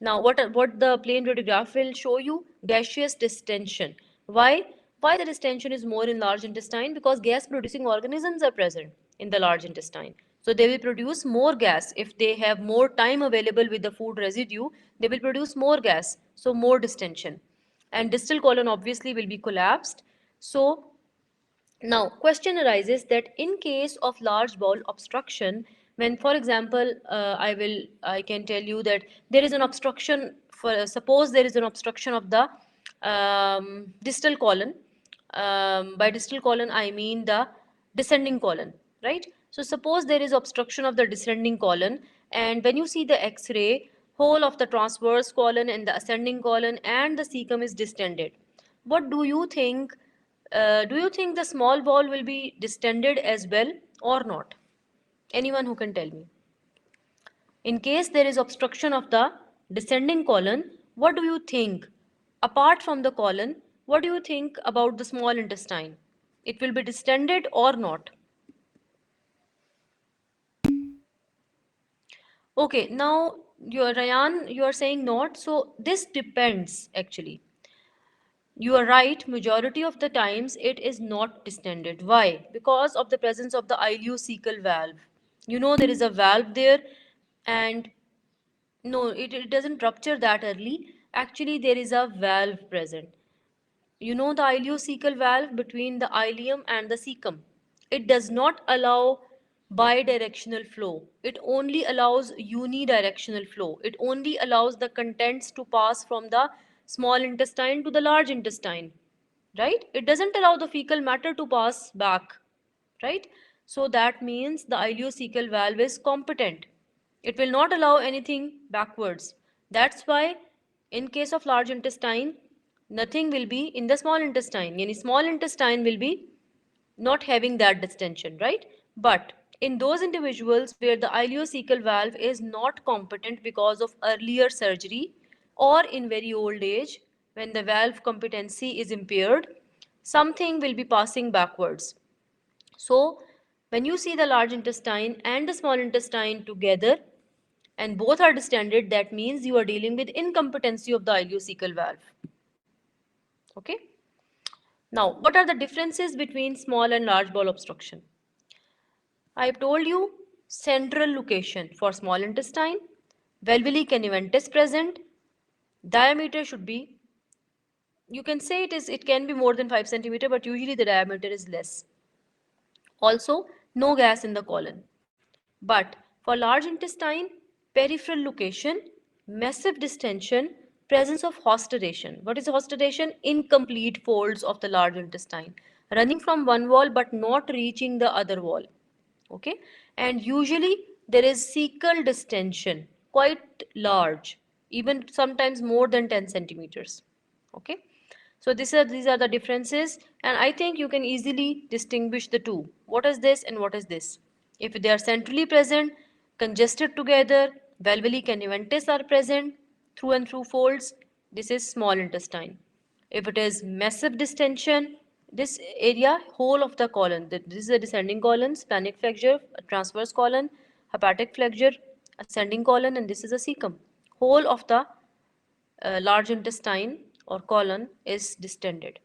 Now, what the plain radiograph will show you? Gaseous distension. Why? Why the distension is more in large intestine? Because gas producing organisms are present in the large intestine. So they will produce more gas. If they have more time available with the food residue, they will produce more gas. So more distension. And distal colon obviously will be collapsed. So now, question arises that in case of large bowel obstruction, when, for example, I can tell you that there is an obstruction. For suppose there is an obstruction of the distal colon. By distal colon, I mean the descending colon, right? So suppose there is obstruction of the descending colon, and when you see the X-ray, whole of the transverse colon and the ascending colon and the cecum is distended. What do you think? Do you think the small bowel will be distended as well or not? Anyone who can tell me. In case there is obstruction of the descending colon, what do you think? Apart from the colon, what do you think about the small intestine? It will be distended or not? Okay, now you're Ryan, you are saying not. So this depends actually. You are right, majority of the times it is not distended. Why? Because of the presence of the ileocecal valve. You know there is a valve there, and no, it doesn't rupture that early. Actually, there is a valve present. You know the ileocecal valve between the ileum and the cecum. It does not allow bidirectional flow. It only allows unidirectional flow. It only allows the contents to pass from the small intestine to the large intestine. Right? It doesn't allow the fecal matter to pass back. Right? So that means the ileocecal valve is competent. It will not allow anything backwards. That's why in case of large intestine, nothing will be in the small intestine. Any small intestine will be not having that distension, right? But in those individuals where the ileocecal valve is not competent because of earlier surgery or in very old age, when the valve competency is impaired, something will be passing backwards. So, when you see the large intestine and the small intestine together and both are distended, that means you are dealing with incompetency of the ileocecal valve. Okay. Now, what are the differences between small and large bowel obstruction? I've told you central location for small intestine, valvuli canaventis present, diameter should be, you can say it can be more than 5 centimeter, but usually the diameter is less. Also, no gas in the colon. But for large intestine, peripheral location, massive distension, presence of hausteration. What is hausteration? Incomplete folds of the large intestine, running from one wall but not reaching the other wall. Okay, and usually there is cecal distension, quite large, even sometimes more than 10 centimeters. Okay, so these are the differences, and I think you can easily distinguish the two. What is this and what is this? If they are centrally present, congested together, valvuli canaventis are present through and through folds, this is small intestine. If it is massive distension, this area, whole of the colon, this is a descending colon, splenic flexure, a transverse colon, hepatic flexure, ascending colon, and this is a cecum. Whole of the large intestine or colon is distended.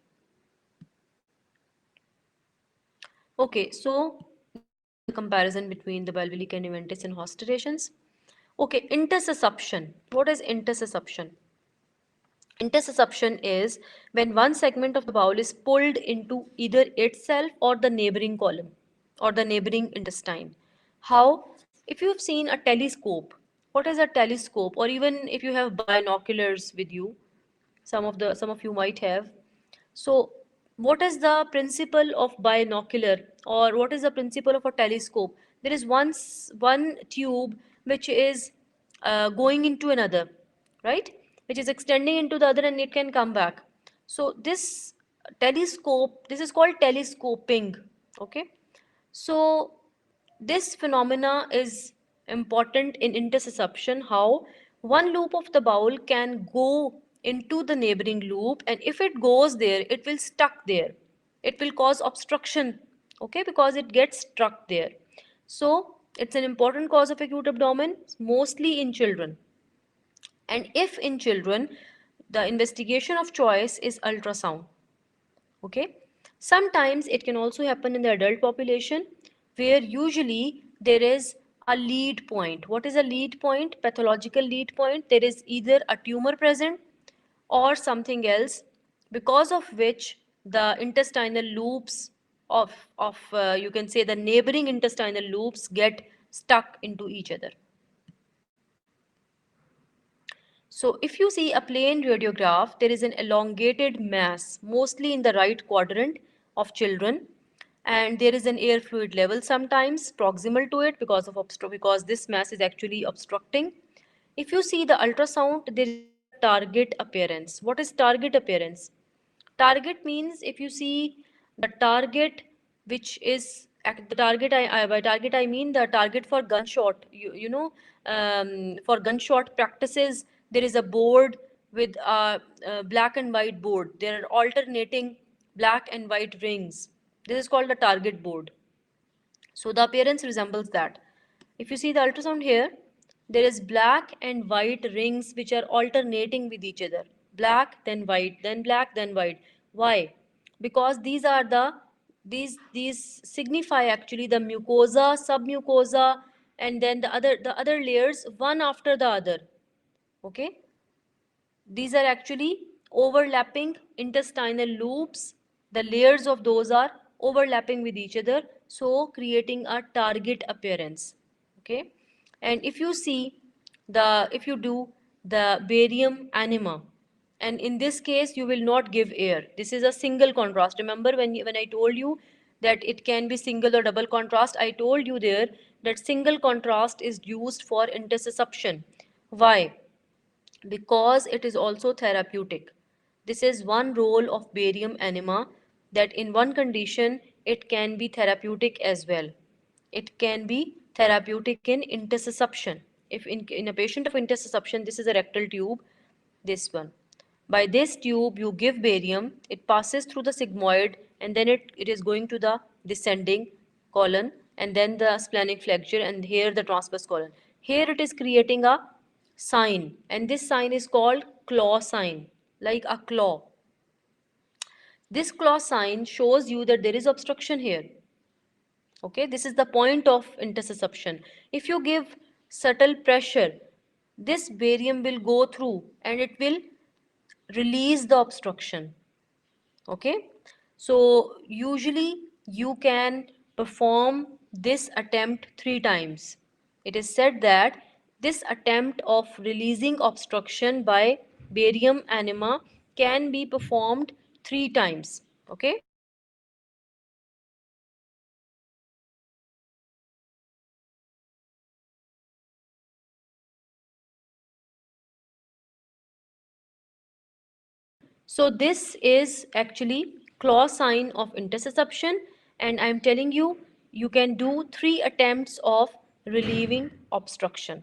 Okay, so now we see the comparison between the valvuli canaventis and haustrations. Okay, intersusception. What is intersusception? Intersusception is when one segment of the bowel is pulled into either itself or the neighboring column or the neighboring intestine. How? If you've seen a telescope, what is a telescope? Or even if you have binoculars with you, some of you might have. So, what is the principle of binocular, or what is the principle of a telescope? There is one tube which is going into another, right? Which is extending into the other, and it can come back. So this telescope, this is called telescoping. Okay. So this phenomena is important in intersusception. How? One loop of the bowel can go into the neighboring loop, and if it goes there, it will stuck there. It will cause obstruction, okay, because it gets stuck there. So it's an important cause of acute abdomen, mostly in children. And if in children, the investigation of choice is ultrasound. Okay. Sometimes it can also happen in the adult population where usually there is a lead point. What is a lead point? Pathological lead point. There is either a tumor present or something else, because of which the intestinal loops of you can say the neighboring intestinal loops get stuck into each other. So if you see a plain radiograph, there is an elongated mass, mostly in the right quadrant of children, and there is an air fluid level sometimes proximal to it because this mass is actually obstructing. If you see the ultrasound, there is a target appearance. What is target appearance? Target means if you see the target, which is the target, by target I mean the target for gunshot. For gunshot practices, there is a board with a black and white board. There are alternating black and white rings. This is called the target board. So the appearance resembles that. If you see the ultrasound here, there is black and white rings which are alternating with each other. Black, then white, then black, then white. Why? Because these signify actually the mucosa, submucosa, and then the other layers one after the other. Okay? These are actually overlapping intestinal loops. The layers of those are overlapping with each other, so creating a target appearance. Okay, and if you do the barium enema, and in this case you will not give air. This is a single contrast. Remember when I told you that it can be single or double contrast, I told you there that single contrast is used for intussusception. Why? Because it is also therapeutic. This is one role of barium enema, that in one condition it can be therapeutic as well. It can be therapeutic in intussusception. If in a patient of intussusception, this is a rectal tube, this one. By this tube, you give barium, it passes through the sigmoid, and then it is going to the descending colon, and then the splenic flexure, and here the transverse colon. Here it is creating a sign, and this sign is called claw sign, like a claw. This claw sign shows you that there is obstruction here. Okay, this is the point of intussusception. If you give subtle pressure, this barium will go through and it will release the obstruction. Okay, so usually you can perform this attempt 3 times. It is said that this attempt of releasing obstruction by barium enema can be performed 3 times. Okay. So this is actually claw sign of intussusception, and I'm telling you, you can do 3 attempts of relieving obstruction.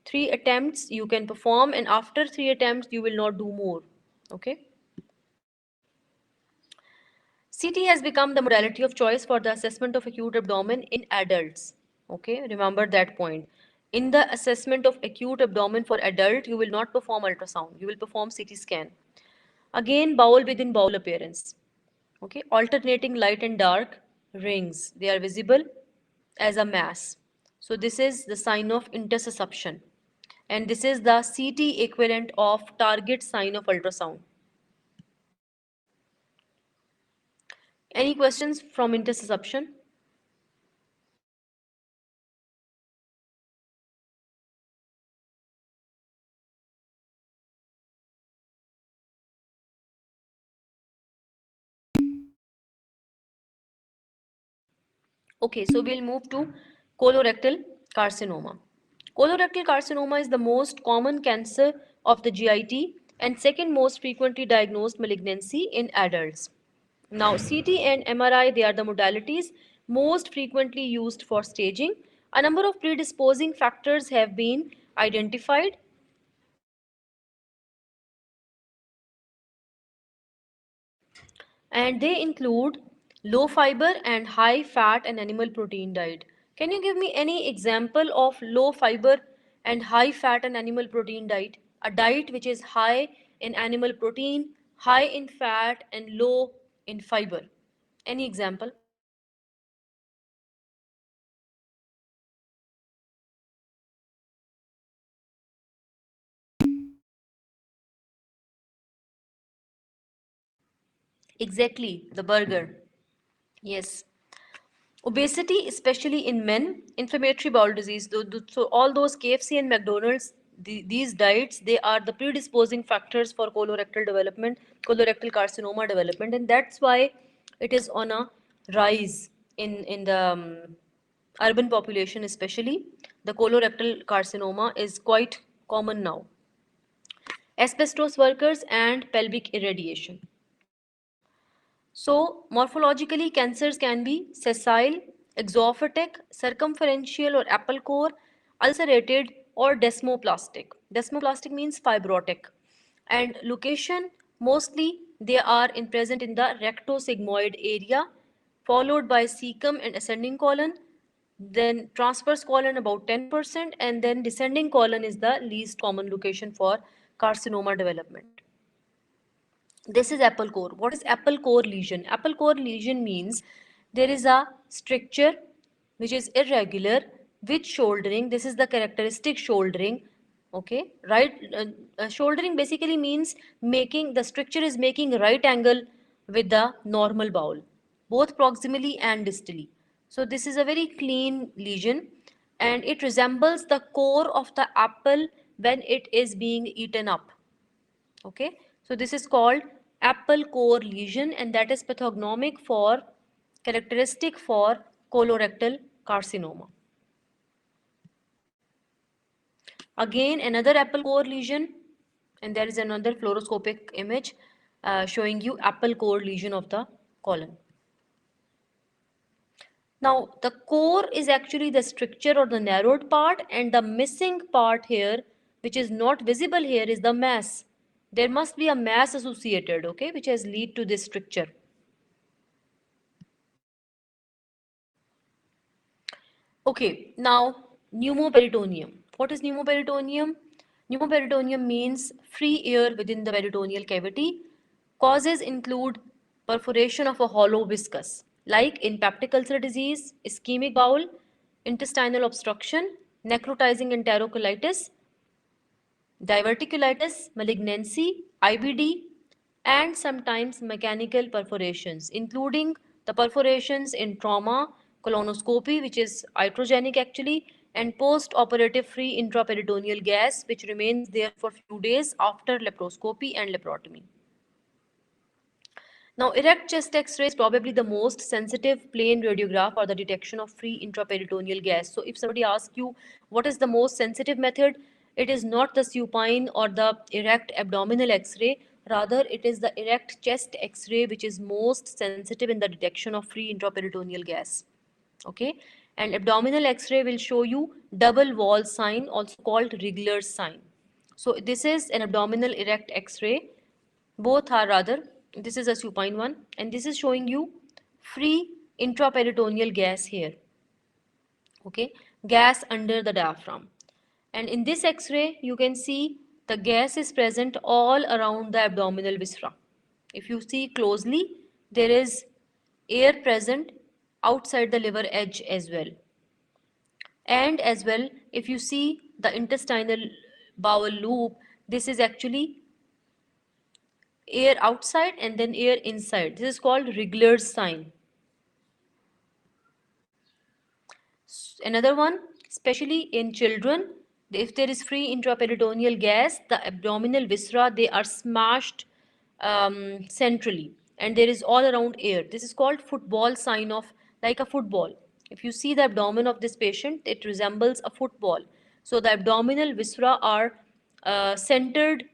3 attempts you can perform, and after 3 attempts, you will not do more. Okay. CT has become the modality of choice for the assessment of acute abdomen in adults. Okay, remember that point. In the assessment of acute abdomen for adult, you will not perform ultrasound. You will perform CT scan. Again, bowel within bowel appearance. Okay, alternating light and dark rings. They are visible as a mass. So this is the sign of intussusception. And this is the CT equivalent of target sign of ultrasound. Any questions from intussusception? Okay, so we'll move to colorectal carcinoma. Colorectal carcinoma is the most common cancer of the GIT and second most frequently diagnosed malignancy in adults. Now, CT and MRI, they are the modalities most frequently used for staging. A number of predisposing factors have been identified, and they include low fiber and high fat and animal protein diet. Can you give me any example of low fiber and high fat and animal protein diet? A diet which is high in animal protein, high in fat, and low in fiber. Any example? Exactly, the burger. Yes. Obesity, especially in men, inflammatory bowel disease. So all those KFC and McDonald's, these diets, they are the predisposing factors for colorectal development, colorectal carcinoma development, and that's why it is on a rise in the urban population, especially. The colorectal carcinoma is quite common now. Asbestos workers and pelvic irradiation. So, morphologically, cancers can be sessile, exophatic, circumferential or apple core, ulcerated, or desmoplastic. Desmoplastic means fibrotic. And location, mostly they are present in the rectosigmoid area, followed by cecum and ascending colon. then transverse colon about 10%, and then descending colon is the least common location for carcinoma development. This is apple core. What is apple core lesion? Apple core lesion means there is a structure which is irregular with shouldering. This is the characteristic shouldering. Okay, right? Shouldering basically means making the structure is making right angle with the normal bowel, both proximally and distally. So this is a very clean lesion, and it resembles the core of the apple when it is being eaten up. Okay, so this is called apple core lesion, and that is pathognomic for characteristic for colorectal carcinoma. Again, another apple core lesion, and there is another fluoroscopic image showing you apple core lesion of the colon. Now, the core is actually the structure or the narrowed part, and the missing part here, which is not visible here, is the mass. There must be a mass associated, okay, which has lead to this structure. Okay, now pneumoperitoneum. What is pneumoperitoneum? Pneumoperitoneum means free air within the peritoneal cavity. Causes include perforation of a hollow viscus, like in peptic ulcer disease, ischemic bowel, intestinal obstruction, necrotizing enterocolitis, diverticulitis, malignancy, IBD, and sometimes mechanical perforations, including the perforations in trauma, colonoscopy, which is iatrogenic actually, and post-operative free intraperitoneal gas, which remains there for few days after laparoscopy and laparotomy. Now, erect chest X-ray is probably the most sensitive plain radiograph for the detection of free intraperitoneal gas. So, if somebody asks you what is the most sensitive method, it is not the supine or the erect abdominal X-ray. Rather, it is the erect chest X-ray which is most sensitive in the detection of free intraperitoneal gas. Okay, and abdominal X-ray will show you double wall sign, also called Rigler's sign. So, this is an abdominal erect X-ray. Both are rather, this is a supine one, and this is showing you free intraperitoneal gas here. Okay, gas under the diaphragm. And in this X-ray, you can see the gas is present all around the abdominal viscera. If you see closely, there is air present outside the liver edge as well. And as well, if you see the intestinal bowel loop, this is actually air outside and then air inside. This is called Rigler's sign. Another one, especially in children, if there is free intraperitoneal gas, the abdominal viscera, they are smashed centrally, and there is all around air. This is called football sign of, like a football. If you see the abdomen of this patient, it resembles a football. So the abdominal viscera are centered,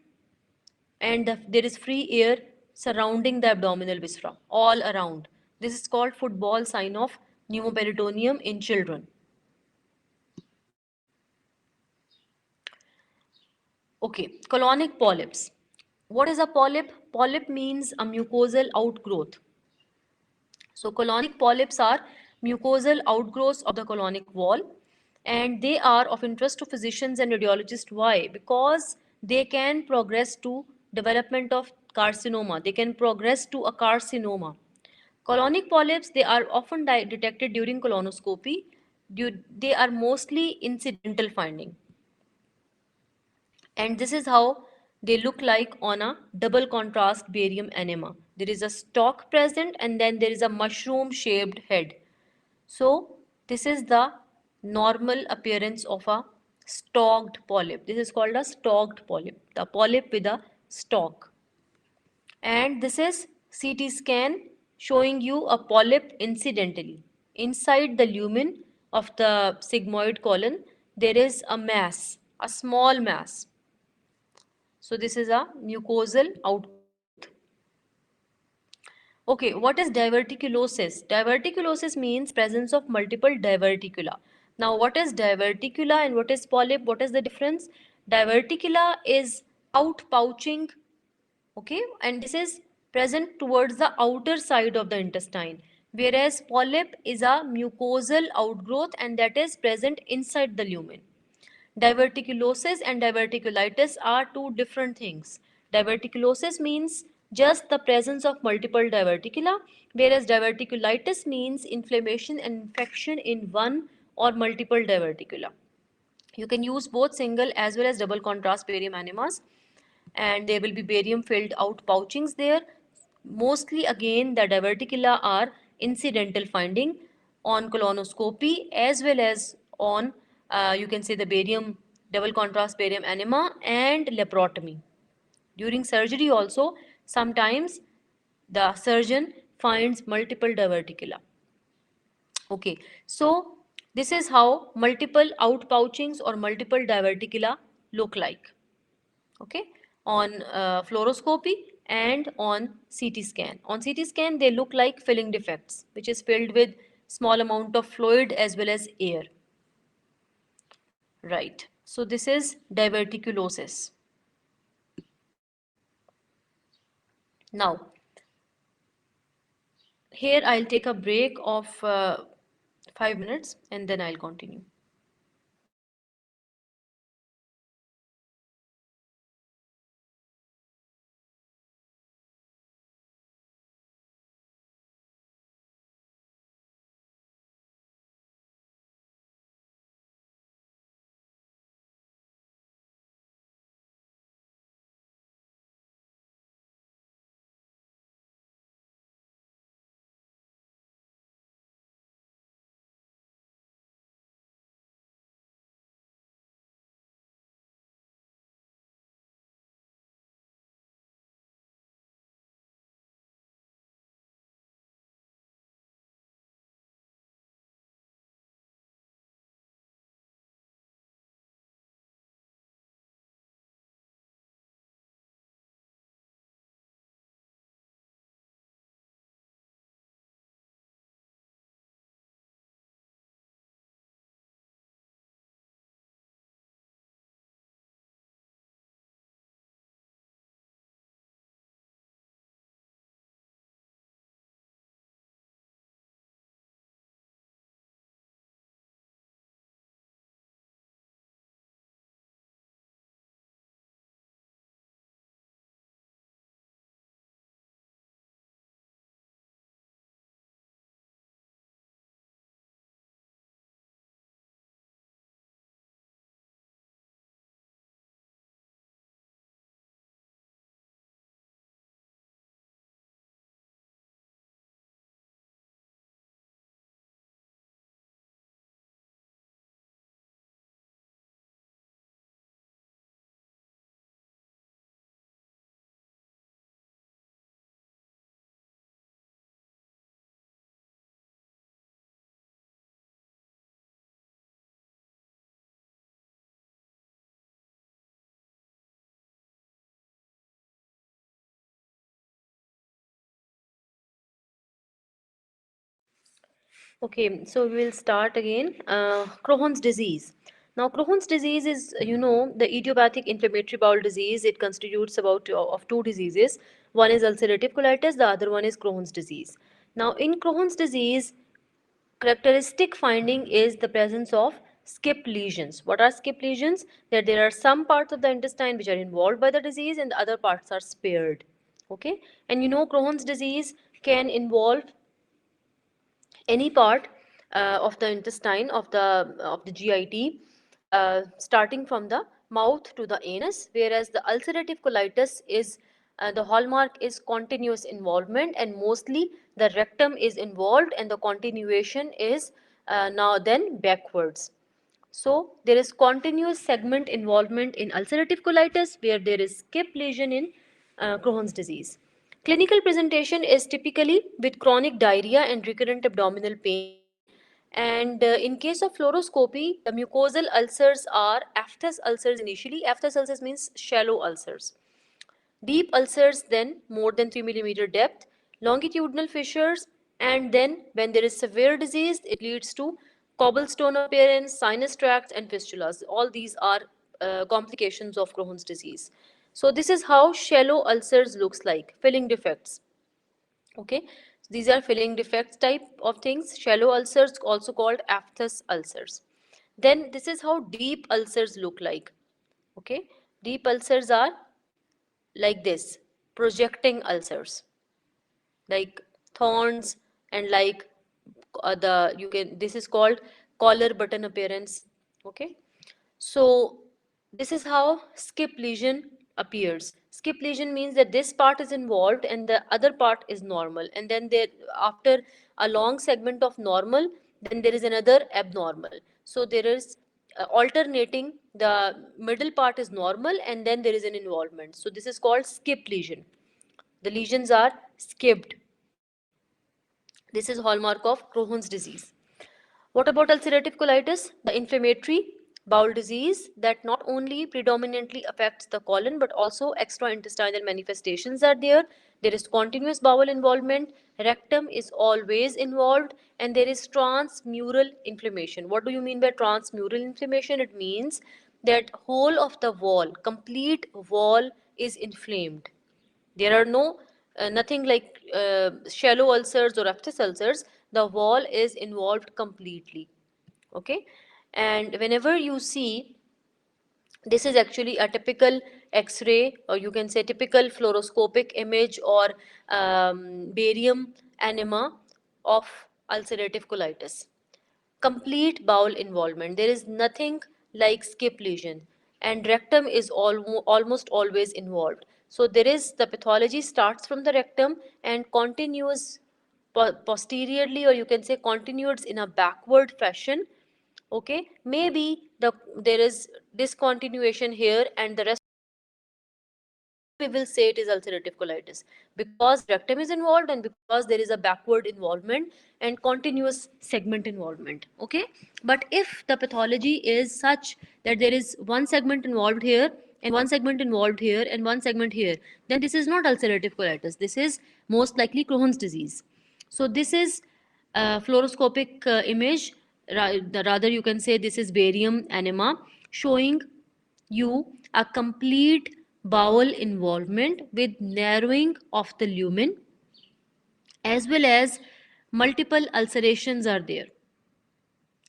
and there is free air surrounding the abdominal viscera all around. This is called football sign of pneumoperitoneum in children. Okay, colonic polyps. What is a polyp? Polyp means a mucosal outgrowth. So colonic polyps are mucosal outgrowths of the colonic wall, and they are of interest to physicians and radiologists. Why? Because they can progress to development of carcinoma. They can progress to a carcinoma. Colonic polyps, they are often detected during colonoscopy. They are mostly incidental finding. And this is how they look like on a double contrast barium enema. There is a stalk present and then there is a mushroom shaped head. So this is the normal appearance of a stalked polyp. This is called a stalked polyp, the polyp with a stalk. And this is CT scan showing you a polyp incidentally. Inside the lumen of the sigmoid colon, there is a mass, a small mass. So this is a mucosal outgrowth. Okay, what is diverticulosis? Diverticulosis means presence of multiple diverticula. Now, what is diverticula and what is polyp? What is the difference? Diverticula is outpouching, okay, and this is present towards the outer side of the intestine, whereas polyp is a mucosal outgrowth and that is present inside the lumen. Diverticulosis and diverticulitis are two different things. Diverticulosis means just the presence of multiple diverticula, whereas diverticulitis means inflammation and infection in one or multiple diverticula. You can use both single as well as double contrast barium enemas, and there will be barium filled out pouchings there. Mostly again the diverticula are incidental finding on colonoscopy as well as on you can say the barium double contrast barium enema and laparotomy. During surgery also sometimes the surgeon finds multiple diverticula. Okay, so this is how multiple outpouchings or multiple diverticula look like. Okay, on fluoroscopy and on CT scan. On CT scan, they look like filling defects, which is filled with small amount of fluid as well as air. Right. So this is diverticulosis. Now, here I'll take a break of 5 minutes and then I'll continue. Okay, so we will start again. Crohn's disease. Now, Crohn's disease is, the idiopathic inflammatory bowel disease. It constitutes about of two diseases. One is ulcerative colitis, the other one is Crohn's disease. Now, in Crohn's disease, characteristic finding is the presence of skip lesions. What are skip lesions? That there are some parts of the intestine which are involved by the disease and the other parts are spared. Okay, and Crohn's disease can involve any part of the intestine of the GIT, starting from the mouth to the anus, whereas the ulcerative colitis is the hallmark is continuous involvement, and mostly the rectum is involved, and the continuation is now then backwards. So there is continuous segment involvement in ulcerative colitis, where there is skip lesion in Crohn's disease. Clinical presentation is typically with chronic diarrhea and recurrent abdominal pain. And in case of fluoroscopy, the mucosal ulcers are aphthous ulcers initially. Aphthous ulcers means shallow ulcers. Deep ulcers then more than 3 millimeter depth, longitudinal fissures, and then when there is severe disease, it leads to cobblestone appearance, sinus tracts, and fistulas. All these are complications of Crohn's disease. So this is how shallow ulcers looks like, filling defects. Okay, These are filling defects type of things. Shallow ulcers, also called aphthous ulcers. Then this is how deep ulcers look like. Okay, deep ulcers are like this, projecting ulcers, like thorns, and like the you can this is called collar button appearance. Okay, so this is how skip lesion appears. Skip lesion means that this part is involved and the other part is normal, and then there, after a long segment of normal, then there is another abnormal. So there is alternating, the middle part is normal and then there is an involvement. So this is called skip lesion. The lesions are skipped. This is hallmark of Crohn's disease. What about ulcerative colitis? The inflammatory bowel disease that not only predominantly affects the colon but also extra-intestinal manifestations are there. There is continuous bowel involvement, rectum is always involved, and there is transmural inflammation. What do you mean by transmural inflammation? It means that whole of the wall, complete wall is inflamed. There are no nothing like shallow ulcers or aphthous ulcers. The wall is involved completely. Okay, and whenever you see, this is actually a typical X-ray, or you can say typical fluoroscopic image, or barium enema of ulcerative colitis. Complete bowel involvement. There is nothing like skip lesion, and rectum is almost always involved. So there is, the pathology starts from the rectum and continues posteriorly, or you can say continues in a backward fashion. Okay, maybe there is discontinuation here and the rest, still we will say it is ulcerative colitis because rectum is involved and because there is a backward involvement and continuous segment involvement. Okay, but if the pathology is such that there is one segment involved here and one segment involved here and one segment here, then this is not ulcerative colitis, this is most likely Crohn's disease. So this is a fluoroscopic image, rather you can say this is barium enema, showing you a complete bowel involvement with narrowing of the lumen, as well as multiple ulcerations are there.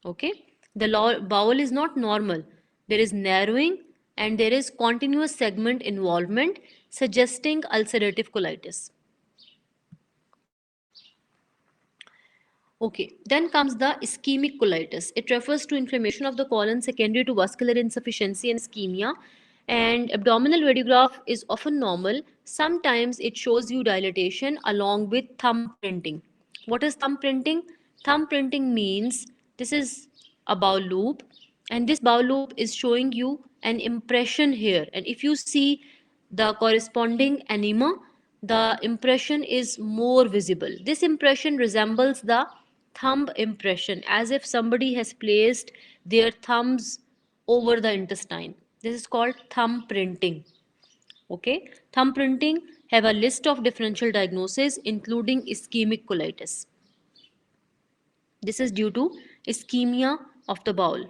Okay, the bowel is not normal, there is narrowing and there is continuous segment involvement, suggesting ulcerative colitis. Okay, then comes the ischemic colitis. It refers to inflammation of the colon secondary to vascular insufficiency and ischemia. And abdominal radiograph is often normal. Sometimes it shows you dilatation along with thumb printing. What is thumb printing? Thumb printing means this is a bowel loop, and this bowel loop is showing you an impression here. And if you see the corresponding enema, the impression is more visible. This impression resembles the thumb impression, as if somebody has placed their thumbs over the intestine. This is called thumb printing. Okay, thumb printing have a list of differential diagnoses including ischemic colitis. This is due to ischemia of the bowel.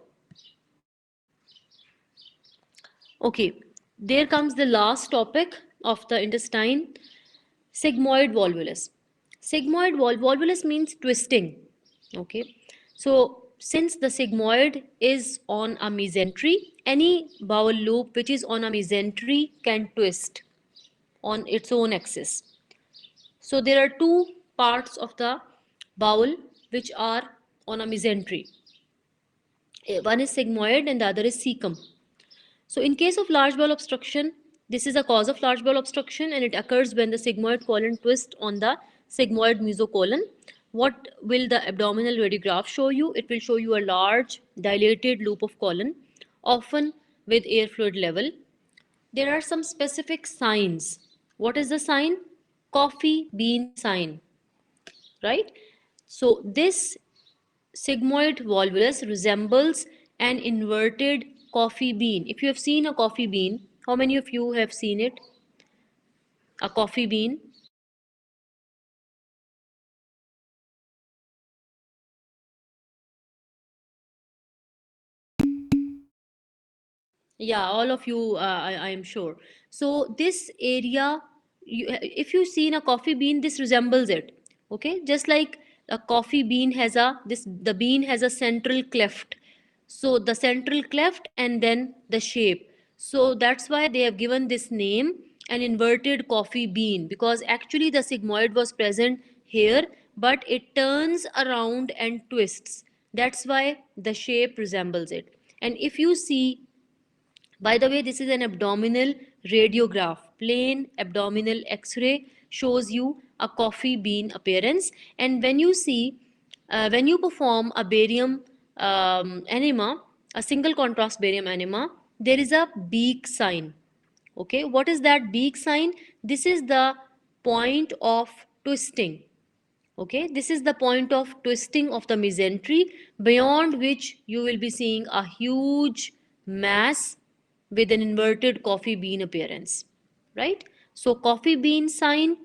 Okay, there comes the last topic of the intestine, sigmoid volvulus. Sigmoid volvulus means twisting. Okay, so since the sigmoid is on a mesentery, any bowel loop which is on a mesentery can twist on its own axis. So there are two parts of the bowel which are on a mesentery. One is sigmoid and the other is cecum. So in case of large bowel obstruction, this is a cause of large bowel obstruction and it occurs when the sigmoid colon twists on the sigmoid mesocolon. What will the abdominal radiograph show you? It will show you a large dilated loop of colon, often with air fluid level. There are some specific signs. What is the sign? Coffee bean sign, right? So this sigmoid volvulus resembles an inverted coffee bean. If you have seen a coffee bean, how many of you have seen it? A coffee bean. Yeah, all of you, I am sure. So this area, if you've seen a coffee bean, this resembles it. Okay, just like a coffee bean has a this the bean has a central cleft, so the central cleft and then the shape, so that's why they have given this name an inverted coffee bean, because actually the sigmoid was present here but it turns around and twists, that's why the shape resembles it. And if you see, by the way, this is an abdominal radiograph. Plain abdominal X-ray shows you a coffee bean appearance. And when you see, when you perform a barium enema, a single contrast barium enema, there is a beak sign. Okay, what is that beak sign? This is the point of twisting. Okay, this is the point of twisting of the mesentery, beyond which you will be seeing a huge mass with an inverted coffee bean appearance, right? So coffee bean sign,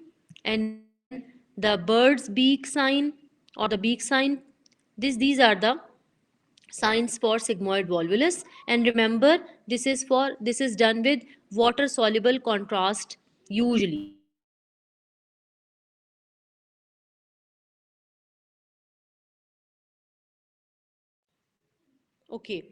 and then the bird's beak sign or the beak sign, these are the signs for sigmoid volvulus. And remember, this is done with water soluble contrast usually. Okay,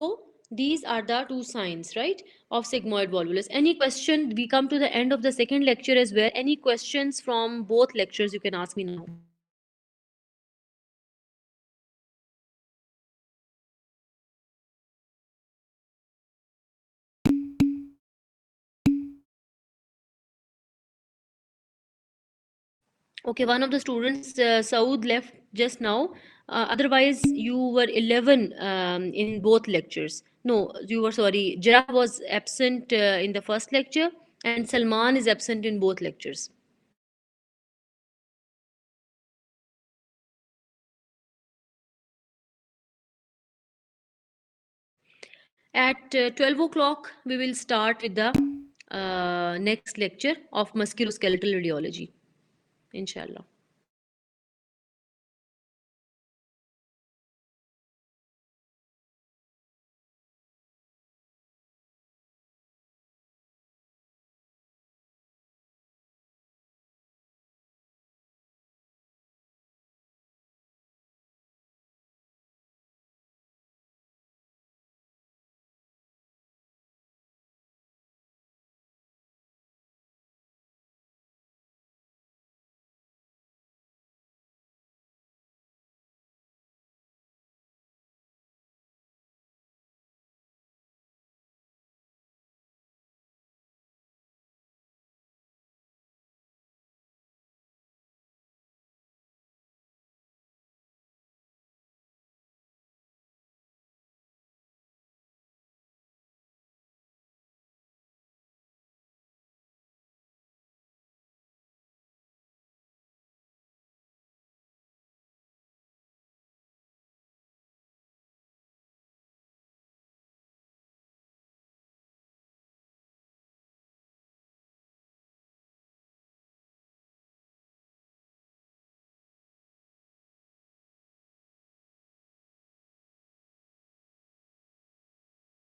so these are the two signs, right, of sigmoid volvulus. Any question? We come to the end of the second lecture as well. Any questions from both lectures? You can ask me now. Okay, one of the students, Saud, left just now. Otherwise, you were 11 in both lectures. No, you were sorry. Jirah was absent in the first lecture, and Salman is absent in both lectures. At 12 o'clock, we will start with the next lecture of musculoskeletal radiology, inshallah.